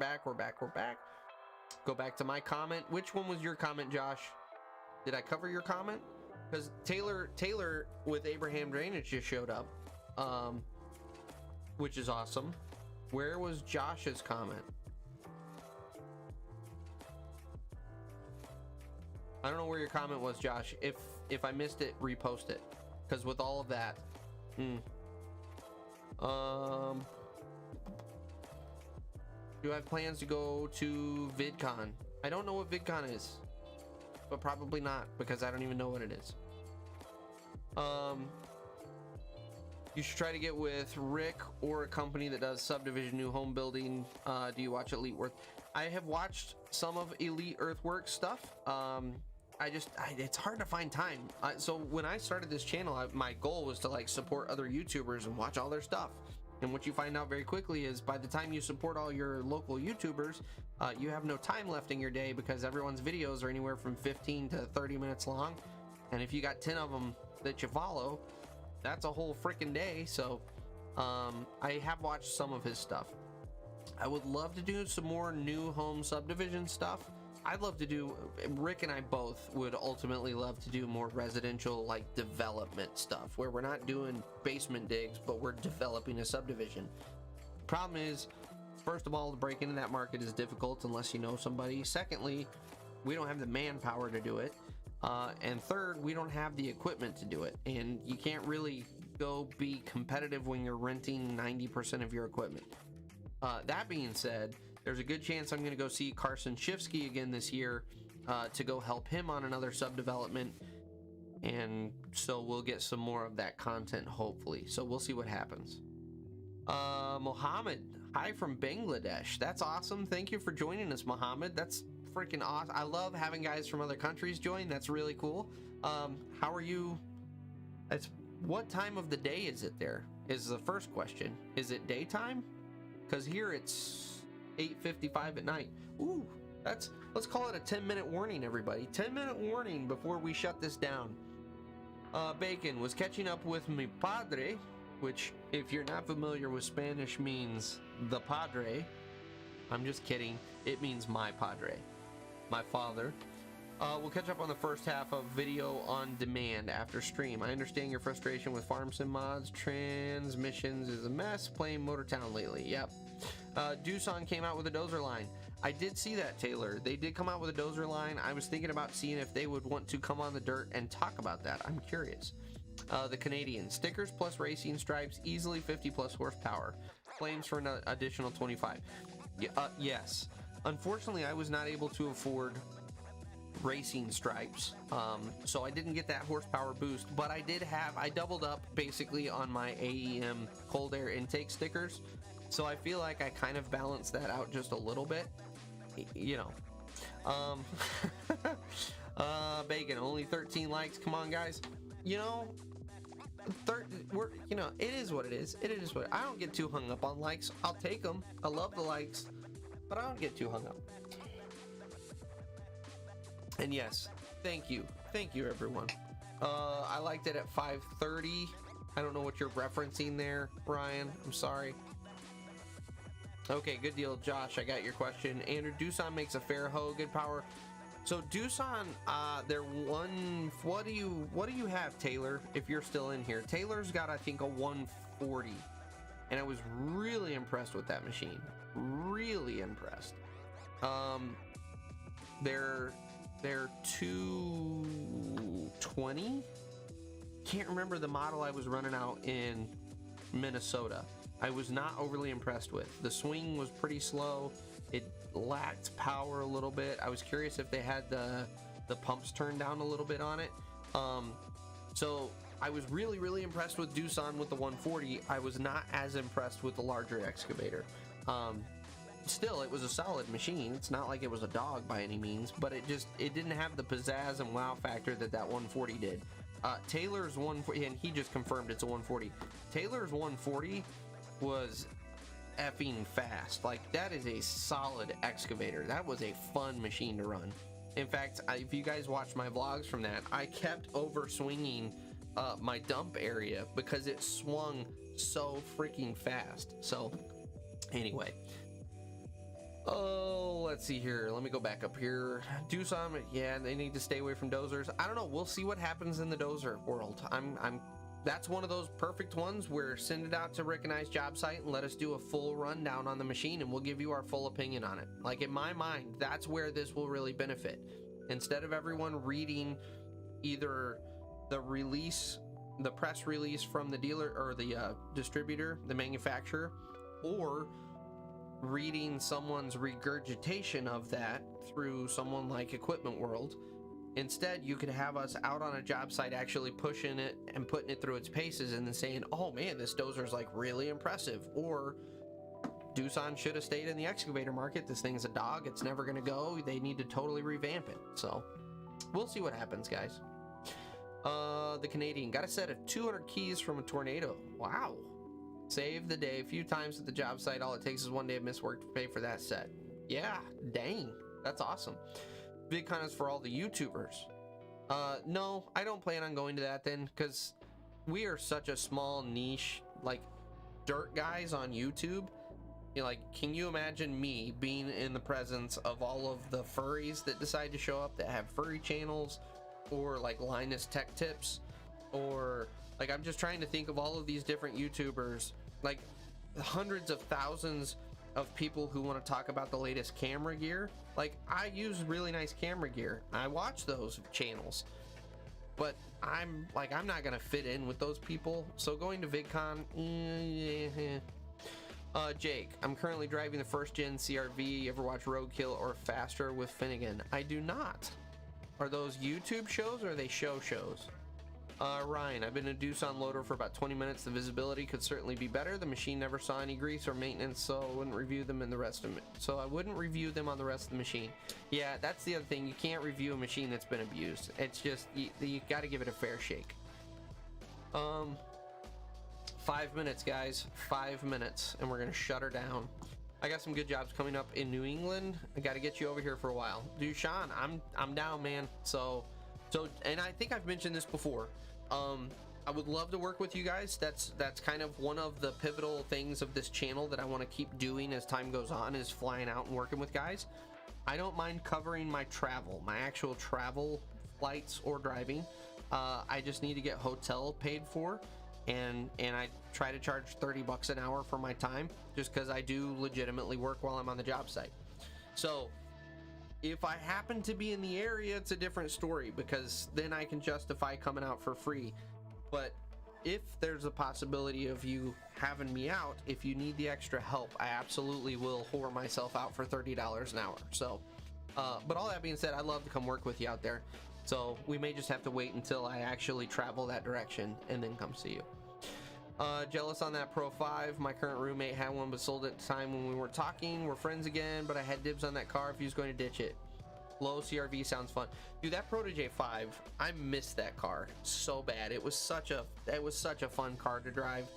Speaker 1: back to my comment. Which one was your comment, Josh? Did I cover your comment? Because Taylor with Abraham Drainage just showed up, which is awesome. Where was Josh's comment? I don't know where your comment was, Josh. If I missed it, repost it. Because with all of that, do I have plans to go to VidCon? I don't know what VidCon is, but probably not, because I don't even know what it is. You should try to get with Rick or a company that does subdivision new home building. Do you watch Elite Earth? I have watched some of Elite Earthworks stuff. It's hard to find time. So when I started this channel, my goal was to like support other YouTubers and watch all their stuff. And what you find out very quickly is by the time you support all your local YouTubers, you have no time left in your day because everyone's videos are anywhere from 15 to 30 minutes long. And if you got 10 of them that you follow, that's a whole freaking day. So I have watched some of his stuff. I would love to do some more new home subdivision stuff. I'd love to do, Rick and I both would ultimately love to do more residential like development stuff where we're not doing basement digs, but we're developing a subdivision. Problem is, first of all, to break into that market is difficult unless you know somebody. Secondly, we don't have the manpower to do it. And third, we don't have the equipment to do it. And you can't really go be competitive when you're renting 90% of your equipment. That being said, there's a good chance I'm going to go see Carson Shifsky again this year to go help him on another subdevelopment. And so we'll get some more of that content, hopefully. So we'll see what happens. Mohammed, hi from Bangladesh. That's awesome. Thank you for joining us, Mohammed. That's freaking awesome. I love having guys from other countries join. That's really cool. How are you? What time of the day is it there? Is the first question. Is it daytime? Because here it's 8:55 at night. Ooh, let's call it a 10-minute warning, everybody. 10-minute warning before we shut this down. Bacon was catching up with mi padre, which, if you're not familiar with Spanish, means the padre. I'm just kidding. It means my padre, my father. We'll catch up on the first half of video on demand after stream. I understand your frustration with farm sim mods. Transmissions is a mess. Playing Motortown lately. Yep. Doosan came out with a dozer line. I did see that, Taylor. They did come out with a dozer line. I was thinking about seeing if they would want to come on the dirt and talk about that. I'm curious. The Canadian stickers plus racing stripes, easily 50 plus horsepower. Claims for an additional 25. Yes. Unfortunately, I was not able to afford racing stripes, so I didn't get that horsepower boost, but I doubled up basically on my AEM cold air intake stickers, so I feel like I kind of balanced that out just a little bit, you know. Bacon, only 13 likes. Come on, guys. You know, it is what it is. It is what I don't get too hung up on likes. I'll take them. I love the likes, but I don't get too hung up. And yes, thank you everyone. I liked it at 5:30. I don't know what you're referencing there, Ryan. I'm sorry. Okay, good deal, Josh. I got your question. Andrew, Doosan makes a fair hoe, good power. So Doosan, they're one. What do you have, Taylor? If you're still in here, Taylor's got, I think, a 140, and I was really impressed with that machine. Really impressed. They're 220. Can't remember the model I was running out in Minnesota. I was not overly impressed with. The swing was pretty slow. It lacked power a little bit. I was curious if they had the pumps turned down a little bit on it. So I was really impressed with Doosan with the 140. I was not as impressed with the larger excavator. Still, it was a solid machine. It's not like it was a dog by any means, but it didn't have the pizzazz and wow factor that 140 did. Taylor's 140, and he just confirmed it's a 140. Taylor's 140 was effing fast. Like, that is a solid excavator. That was a fun machine to run. In fact, if you guys watch my vlogs from that, I kept over swinging my dump area because it swung so freaking fast. So anyway, oh, let's see here. Let me go back up here. Doosan, yeah, they need to stay away from dozers. I don't know. We'll see what happens in the dozer world. That's one of those perfect ones where send it out to Rick and I's job site and let us do a full rundown on the machine, and we'll give you our full opinion on it. Like, in my mind, that's where this will really benefit. Instead of everyone reading either the press release from the dealer or the distributor, the manufacturer, or reading someone's regurgitation of that through someone like Equipment World. Instead, you could have us out on a job site actually pushing it and putting it through its paces and then saying, oh man, this dozer's like really impressive. Or Doosan should have stayed in the excavator market. This thing's a dog. It's never going to go. They need to totally revamp it. So we'll see what happens, guys. The Canadian got a set of 200 keys from a tornado. Wow. Saved the day a few times at the job site. All it takes is one day of missed work to pay for that set. Yeah, dang. That's awesome. VidCon is for all the YouTubers. No, I don't plan on going to that then, because we are such a small niche, like, dirt guys on YouTube. You know, like, can you imagine me being in the presence of all of the furries that decide to show up that have furry channels, or like Linus Tech Tips, or like, I'm just trying to think of all of these different YouTubers, like hundreds of thousands of people who want to talk about the latest camera gear. Like, I use really nice camera gear. I watch those channels, but I'm not gonna fit in with those people. So going to VidCon, Jake, I'm currently driving the first gen CRV. You ever watch Roadkill or Faster with Finnegan? I do not. Are those YouTube shows or are they shows? Ryan, I've been a Doosan loader for about 20 minutes. The visibility could certainly be better. The machine never saw any grease or maintenance, so I wouldn't review them on the rest of the machine. Yeah, that's the other thing. You can't review a machine that's been abused. It's just, you got to give it a fair shake. 5 minutes, guys. 5 minutes, and we're gonna shut her down. I got some good jobs coming up in New England. I got to get you over here for a while. Dude, Sean, I'm down, man. So, and I think I've mentioned this before. I would love to work with you guys. That's kind of one of the pivotal things of this channel that I want to keep doing as time goes on, is flying out and working with guys. I don't mind covering my travel, my actual travel flights or driving. I just need to get hotel paid for, and I try to charge 30 bucks an hour for my time, just because I do legitimately work while I'm on the job site. So if I happen to be in the area, it's a different story, because then I can justify coming out for free. But if there's a possibility of you having me out, if you need the extra help, I absolutely will whore myself out for $30 an hour. So, but all that being said, I'd love to come work with you out there. So we may just have to wait until I actually travel that direction and then come see you. Jealous on that Pro 5. My current roommate had one but sold it at the time when we weren't talking. We're friends again, but I had dibs on that car if he was going to ditch it. Low CRV sounds fun. Dude, that Protege 5, I missed that car so bad. It was such a fun car to drive.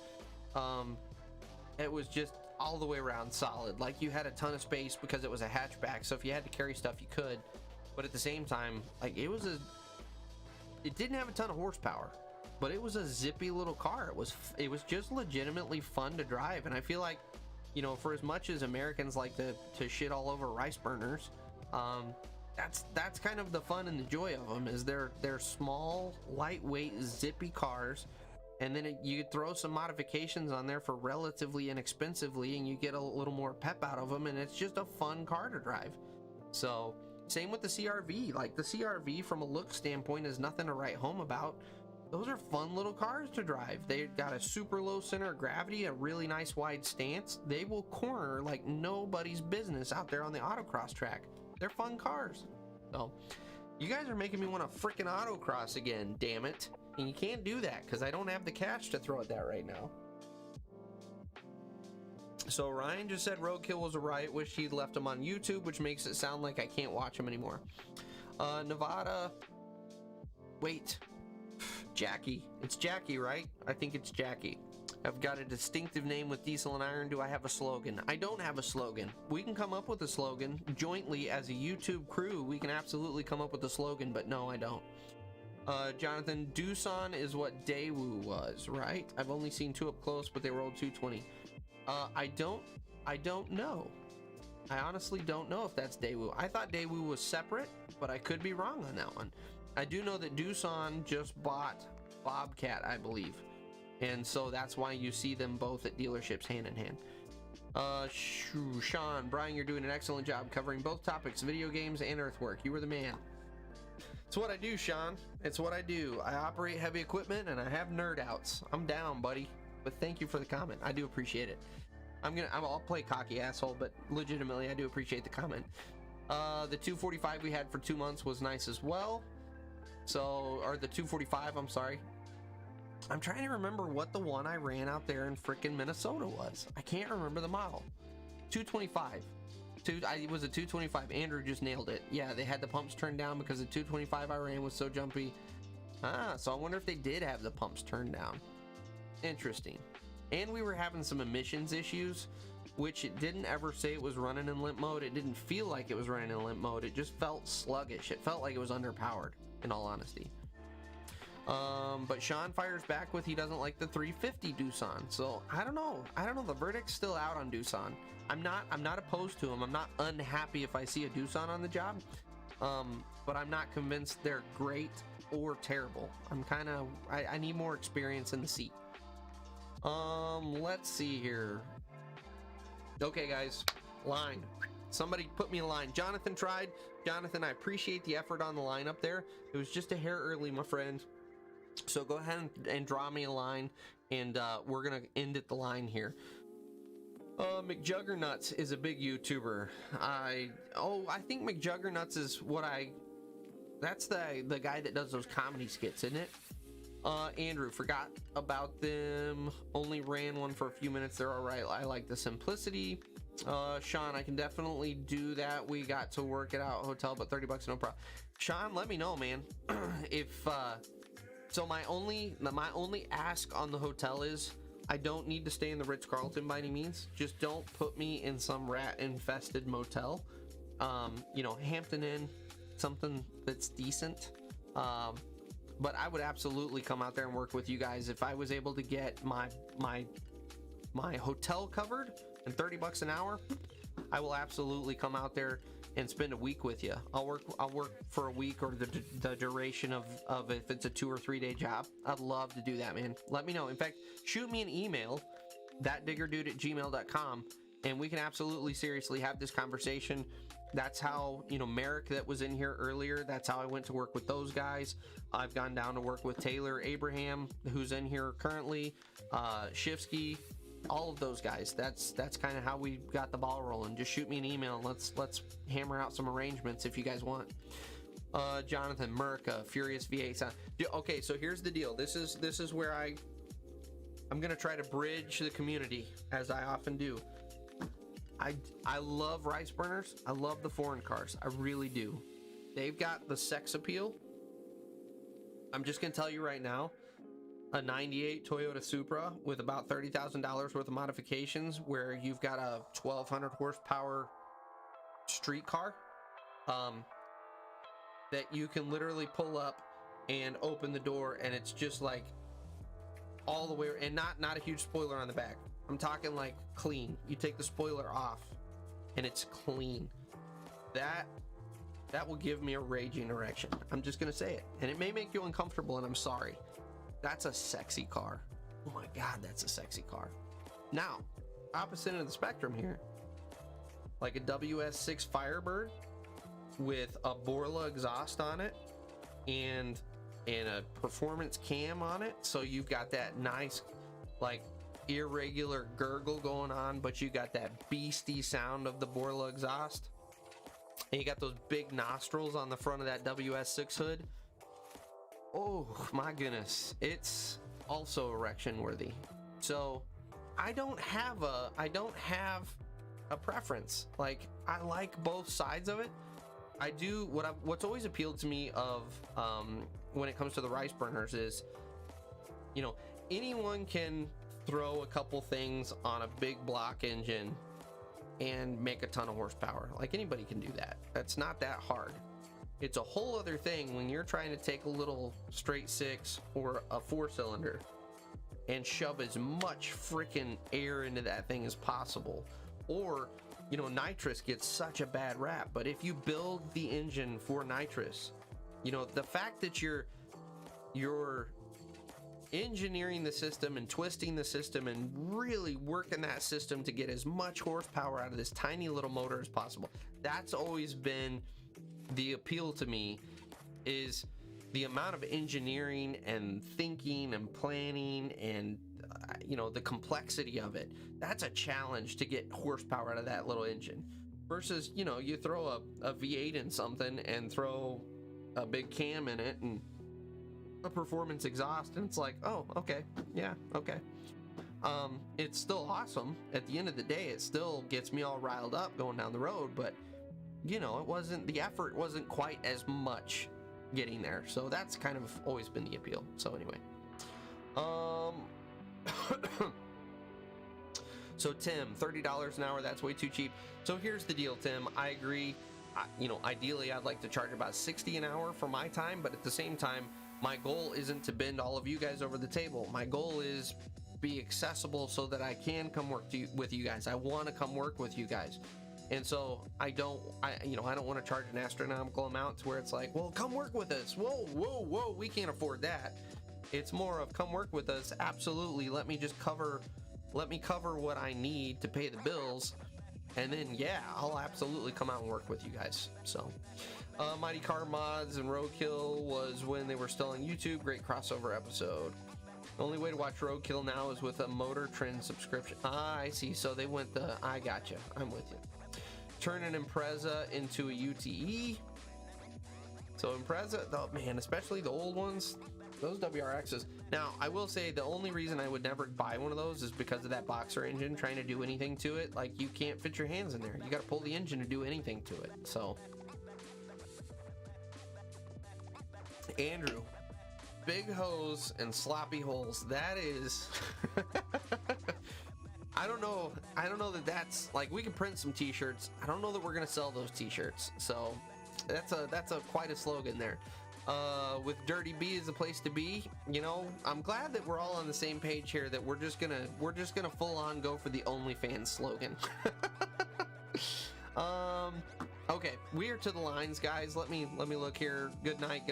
Speaker 1: It was just all the way around solid. Like, you had a ton of space because it was a hatchback, so if you had to carry stuff, you could. But at the same time, like, it didn't have a ton of horsepower, but it was a zippy little car. It was just legitimately fun to drive. And I feel like, you know, for as much as Americans like to shit all over rice burners, that's kind of the fun and the joy of them, is they're small, lightweight, zippy cars, and then you throw some modifications on there for relatively inexpensively, and you get a little more pep out of them, and it's just a fun car to drive. So same with the CRV. Like, the CRV from a look standpoint is nothing to write home about. Those are fun little cars to drive. They've got a super low center of gravity, a really nice wide stance. They will corner like nobody's business out there on the autocross track. They're fun cars. So you guys are making me want to freaking autocross again, damn it. And you can't do that because I don't have the cash to throw at that right now. So Ryan just said Roadkill was a riot. Wish he'd left him on YouTube, which makes it sound like I can't watch him anymore. Nevada. Wait. Jackie. It's Jackie, right? I think it's Jackie. I've got a distinctive name with Diesel and Iron. Do I have a slogan? I don't have a slogan. We can come up with a slogan jointly as a YouTube crew. We can absolutely come up with a slogan, but no, I don't. Jonathan, Doosan is what Daewoo was, right? I've only seen 2 up close, but they were old 220. I don't know. I honestly don't know if that's Daewoo. I thought Daewoo was separate, but I could be wrong on that one. I do know that Doosan just bought Bobcat, I believe. And so that's why you see them both at dealerships hand in hand. Sean, Brian, you're doing an excellent job covering both topics, video games and earthwork. You were the man. It's what I do, Sean. It's what I do. I operate heavy equipment and I have nerd outs. I'm down, buddy. But thank you for the comment. I do appreciate it. I'll play cocky asshole, but legitimately, I do appreciate the comment. The 245 we had for 2 months was nice as well. So, or the 245, I'm sorry. I'm trying to remember what the one I ran out there in frickin' Minnesota was. I can't remember the model. 225. It was a 225. Andrew just nailed it. Yeah, they had the pumps turned down because the 225 I ran was so jumpy. So I wonder if they did have the pumps turned down. Interesting. And we were having some emissions issues, which it didn't ever say it was running in limp mode. It didn't feel like it was running in limp mode. It just felt sluggish. It felt like it was underpowered, in all honesty. But Sean fires back with he doesn't like the 350 Doosan. So I don't know. The verdict's still out on Doosan. I'm not opposed to them. I'm not unhappy if I see a Doosan on the job. But I'm not convinced they're great or terrible. I need more experience in the seat. Let's see here. Okay, guys, line. Somebody put me in line. Jonathan tried. Jonathan, I appreciate the effort on the line up there. It was just a hair early, my friend. So go ahead and draw me a line, and we're gonna end at the line here. McJuggernuts is a big YouTuber. I think McJuggernuts is that's the guy that does those comedy skits, isn't it? Andrew, forgot about them. Only ran one for a few minutes. They're all right. I like the simplicity. Sean, I can definitely do that. We got to work it out. Hotel, but $30, no problem. Sean, let me know, man. If so, my only ask on the hotel is I don't need to stay in the Ritz-Carlton by any means. Just don't put me in some rat-infested motel. Hampton Inn, something that's decent. But I would absolutely come out there and work with you guys if I was able to get my hotel covered and $30 an hour. I will absolutely come out there and spend a week with you. I'll work for a week or the duration of if it's a 2 or 3 day job. I'd love to do that, man. Let me know. In fact, shoot me an email, thatdiggerdude@gmail.com, and we can absolutely seriously have this conversation. That's how, Merrick that was in here earlier, that's how I went to work with those guys. I've gone down to work with Taylor Abraham, who's in here currently, Shifsky, all of those guys. That's kind of how we got the ball rolling. Just shoot me an email and let's hammer out some arrangements if you guys want. Jonathan, Merca, Furious V8. Okay, so here's the deal. This is where I'm gonna try to bridge the community, as I often do. I love rice burners. I love the foreign cars. I really do. They've got the sex appeal. I'm just gonna tell you right now, a 98 Toyota Supra with about $30,000 worth of modifications, where you've got a 1200 horsepower street car that you can literally pull up and open the door, and it's just like all the way, and not a huge spoiler on the back. I'm talking like clean. You take the spoiler off and it's clean. That that will give me a raging erection. I'm just gonna say it, and it may make you uncomfortable, and I'm sorry. That's a sexy car. Oh my God, that's a sexy car. Now, opposite end of the spectrum here, like a WS6 Firebird with a Borla exhaust on it and a performance cam on it, so you've got that nice like irregular gurgle going on, but you got that beastie sound of the Borla exhaust, and you got those big nostrils on the front of that WS6 hood. Oh my goodness, it's also erection worthy. So I don't have a preference. Like, I like both sides of it. I do what's always appealed to me of when it comes to the rice burners is, you know, anyone can throw a couple things on a big block engine and make a ton of horsepower. Like, anybody can do that. That's not that hard. It's a whole other thing when you're trying to take a little straight six or a 4-cylinder and shove as much freaking air into that thing as possible. Or, you know, nitrous gets such a bad rap, but if you build the engine for nitrous, you know, the fact that you're engineering the system and twisting the system and really working that system to get as much horsepower out of this tiny little motor as possible, that's always been the appeal to me, is the amount of engineering and thinking and planning and you know, the complexity of it. That's a challenge to get horsepower out of that little engine, versus, you know, you throw a V8 in something and throw a big cam in it and a performance exhaust, and it's like, oh, okay, yeah, okay. It's still awesome. At the end of the day, it still gets me all riled up going down the road, but you know, the effort wasn't quite as much getting there. So that's kind of always been the appeal. So anyway, so Tim, $30 an hour, that's way too cheap. So here's the deal, Tim. I agree. You know, ideally I'd like to charge about $60 an hour for my time, but at the same time, my goal isn't to bend all of you guys over the table. My goal is be accessible so that I can come work with you guys. I want to come work with you guys. And so I don't want to charge an astronomical amount to where it's like, well, come work with us. Whoa, we can't afford that. It's more of, come work with us. Absolutely. Let me cover what I need to pay the bills. And then, yeah, I'll absolutely come out and work with you guys. So, Mighty Car Mods and Roadkill was when they were still on YouTube. Great crossover episode. The only way to watch Roadkill now is with a Motor Trend subscription. Ah, I see. So they went I gotcha. I'm with you. Turn an Impreza into a UTE. So Impreza, oh man, especially the old ones, those WRXs. Now, I will say the only reason I would never buy one of those is because of that boxer engine trying to do anything to it. Like, you can't fit your hands in there. You got to pull the engine to do anything to it. So, Andrew, big hose and sloppy holes. That is... I don't know that that's, like, we can print some t-shirts. I don't know that we're gonna sell those t-shirts. So that's a quite a slogan there. With Dirty B is the place to be. You know, I'm glad that we're all on the same page here, that we're just gonna full on go for the OnlyFans slogan. Okay, we are to the lines, guys. Let me look here. Good night.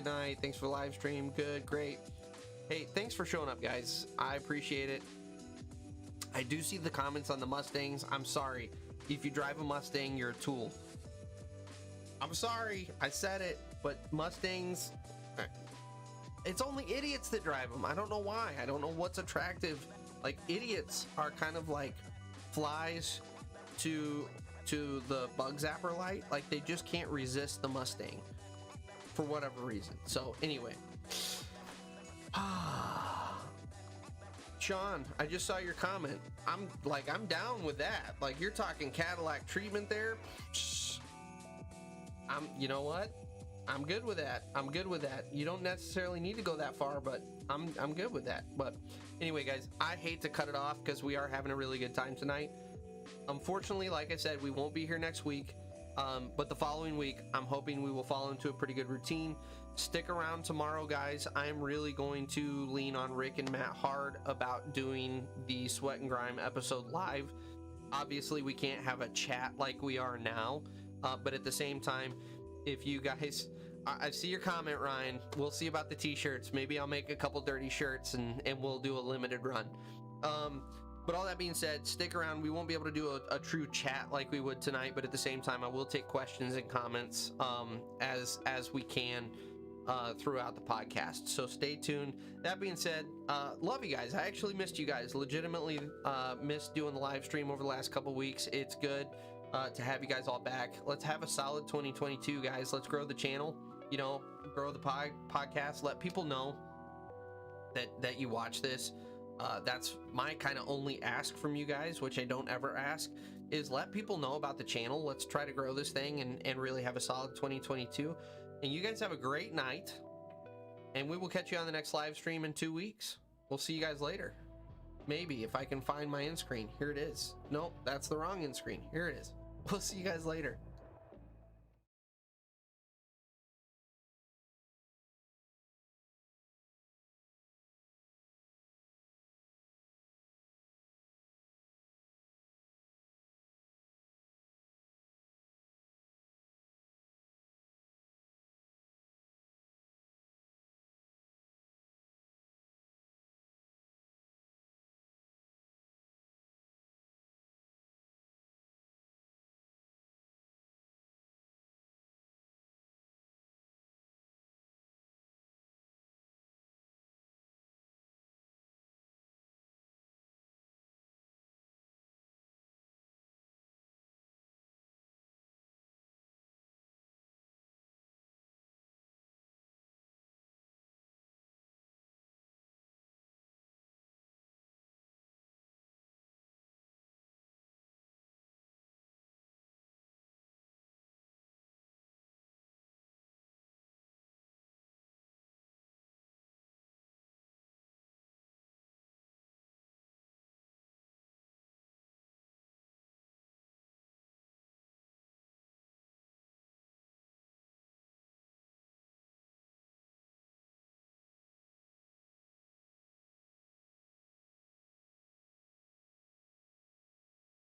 Speaker 1: Thanks for the live stream. Good, great. Hey, thanks for showing up, guys. I appreciate it. I do see the comments on the Mustangs. I'm sorry. If you drive a Mustang, you're a tool. I'm sorry. I said it, but Mustangs, it's only idiots that drive them. I don't know why. I don't know what's attractive. Like, idiots are kind of like flies to the bug zapper light. Like, they just can't resist the Mustang for whatever reason. So anyway, Sean, I just saw your comment. I'm down with that. Like, you're talking Cadillac treatment there. You know what? I'm good with that. You don't necessarily need to go that far, but I'm good with that. But anyway, guys, I hate to cut it off because we are having a really good time tonight. Unfortunately, like I said, we won't be here next week. But the following week, I'm hoping we will fall into a pretty good routine. Stick around tomorrow, guys. I'm really going to lean on Rick and Matt hard about doing the Sweat and Grime episode live. Obviously, we can't have a chat like we are now, but at the same time, if you guys, I see your comment, Ryan. We'll see about the t-shirts. Maybe I'll make a couple dirty shirts and we'll do a limited run. But all that being said, stick around. We won't be able to do a true chat like we would tonight, but at the same time, I will take questions and comments as we can throughout the podcast. So stay tuned. That being said, love you guys. I actually missed you guys. Legitimately missed doing the live stream over the last couple weeks. It's good to have you guys all back. Let's have a solid 2022, guys. Let's grow the channel. You know, grow the podcast. Let people know that you watch this. That's my kind of only ask from you guys, which I don't ever ask, is let people know about the channel. Let's try to grow this thing and really have a solid 2022. And you guys have a great night. And we will catch you on the next live stream in 2 weeks. We'll see you guys later. Maybe, if I can find my end screen. Here it is. Nope, that's the wrong end screen. Here it is. We'll see you guys later.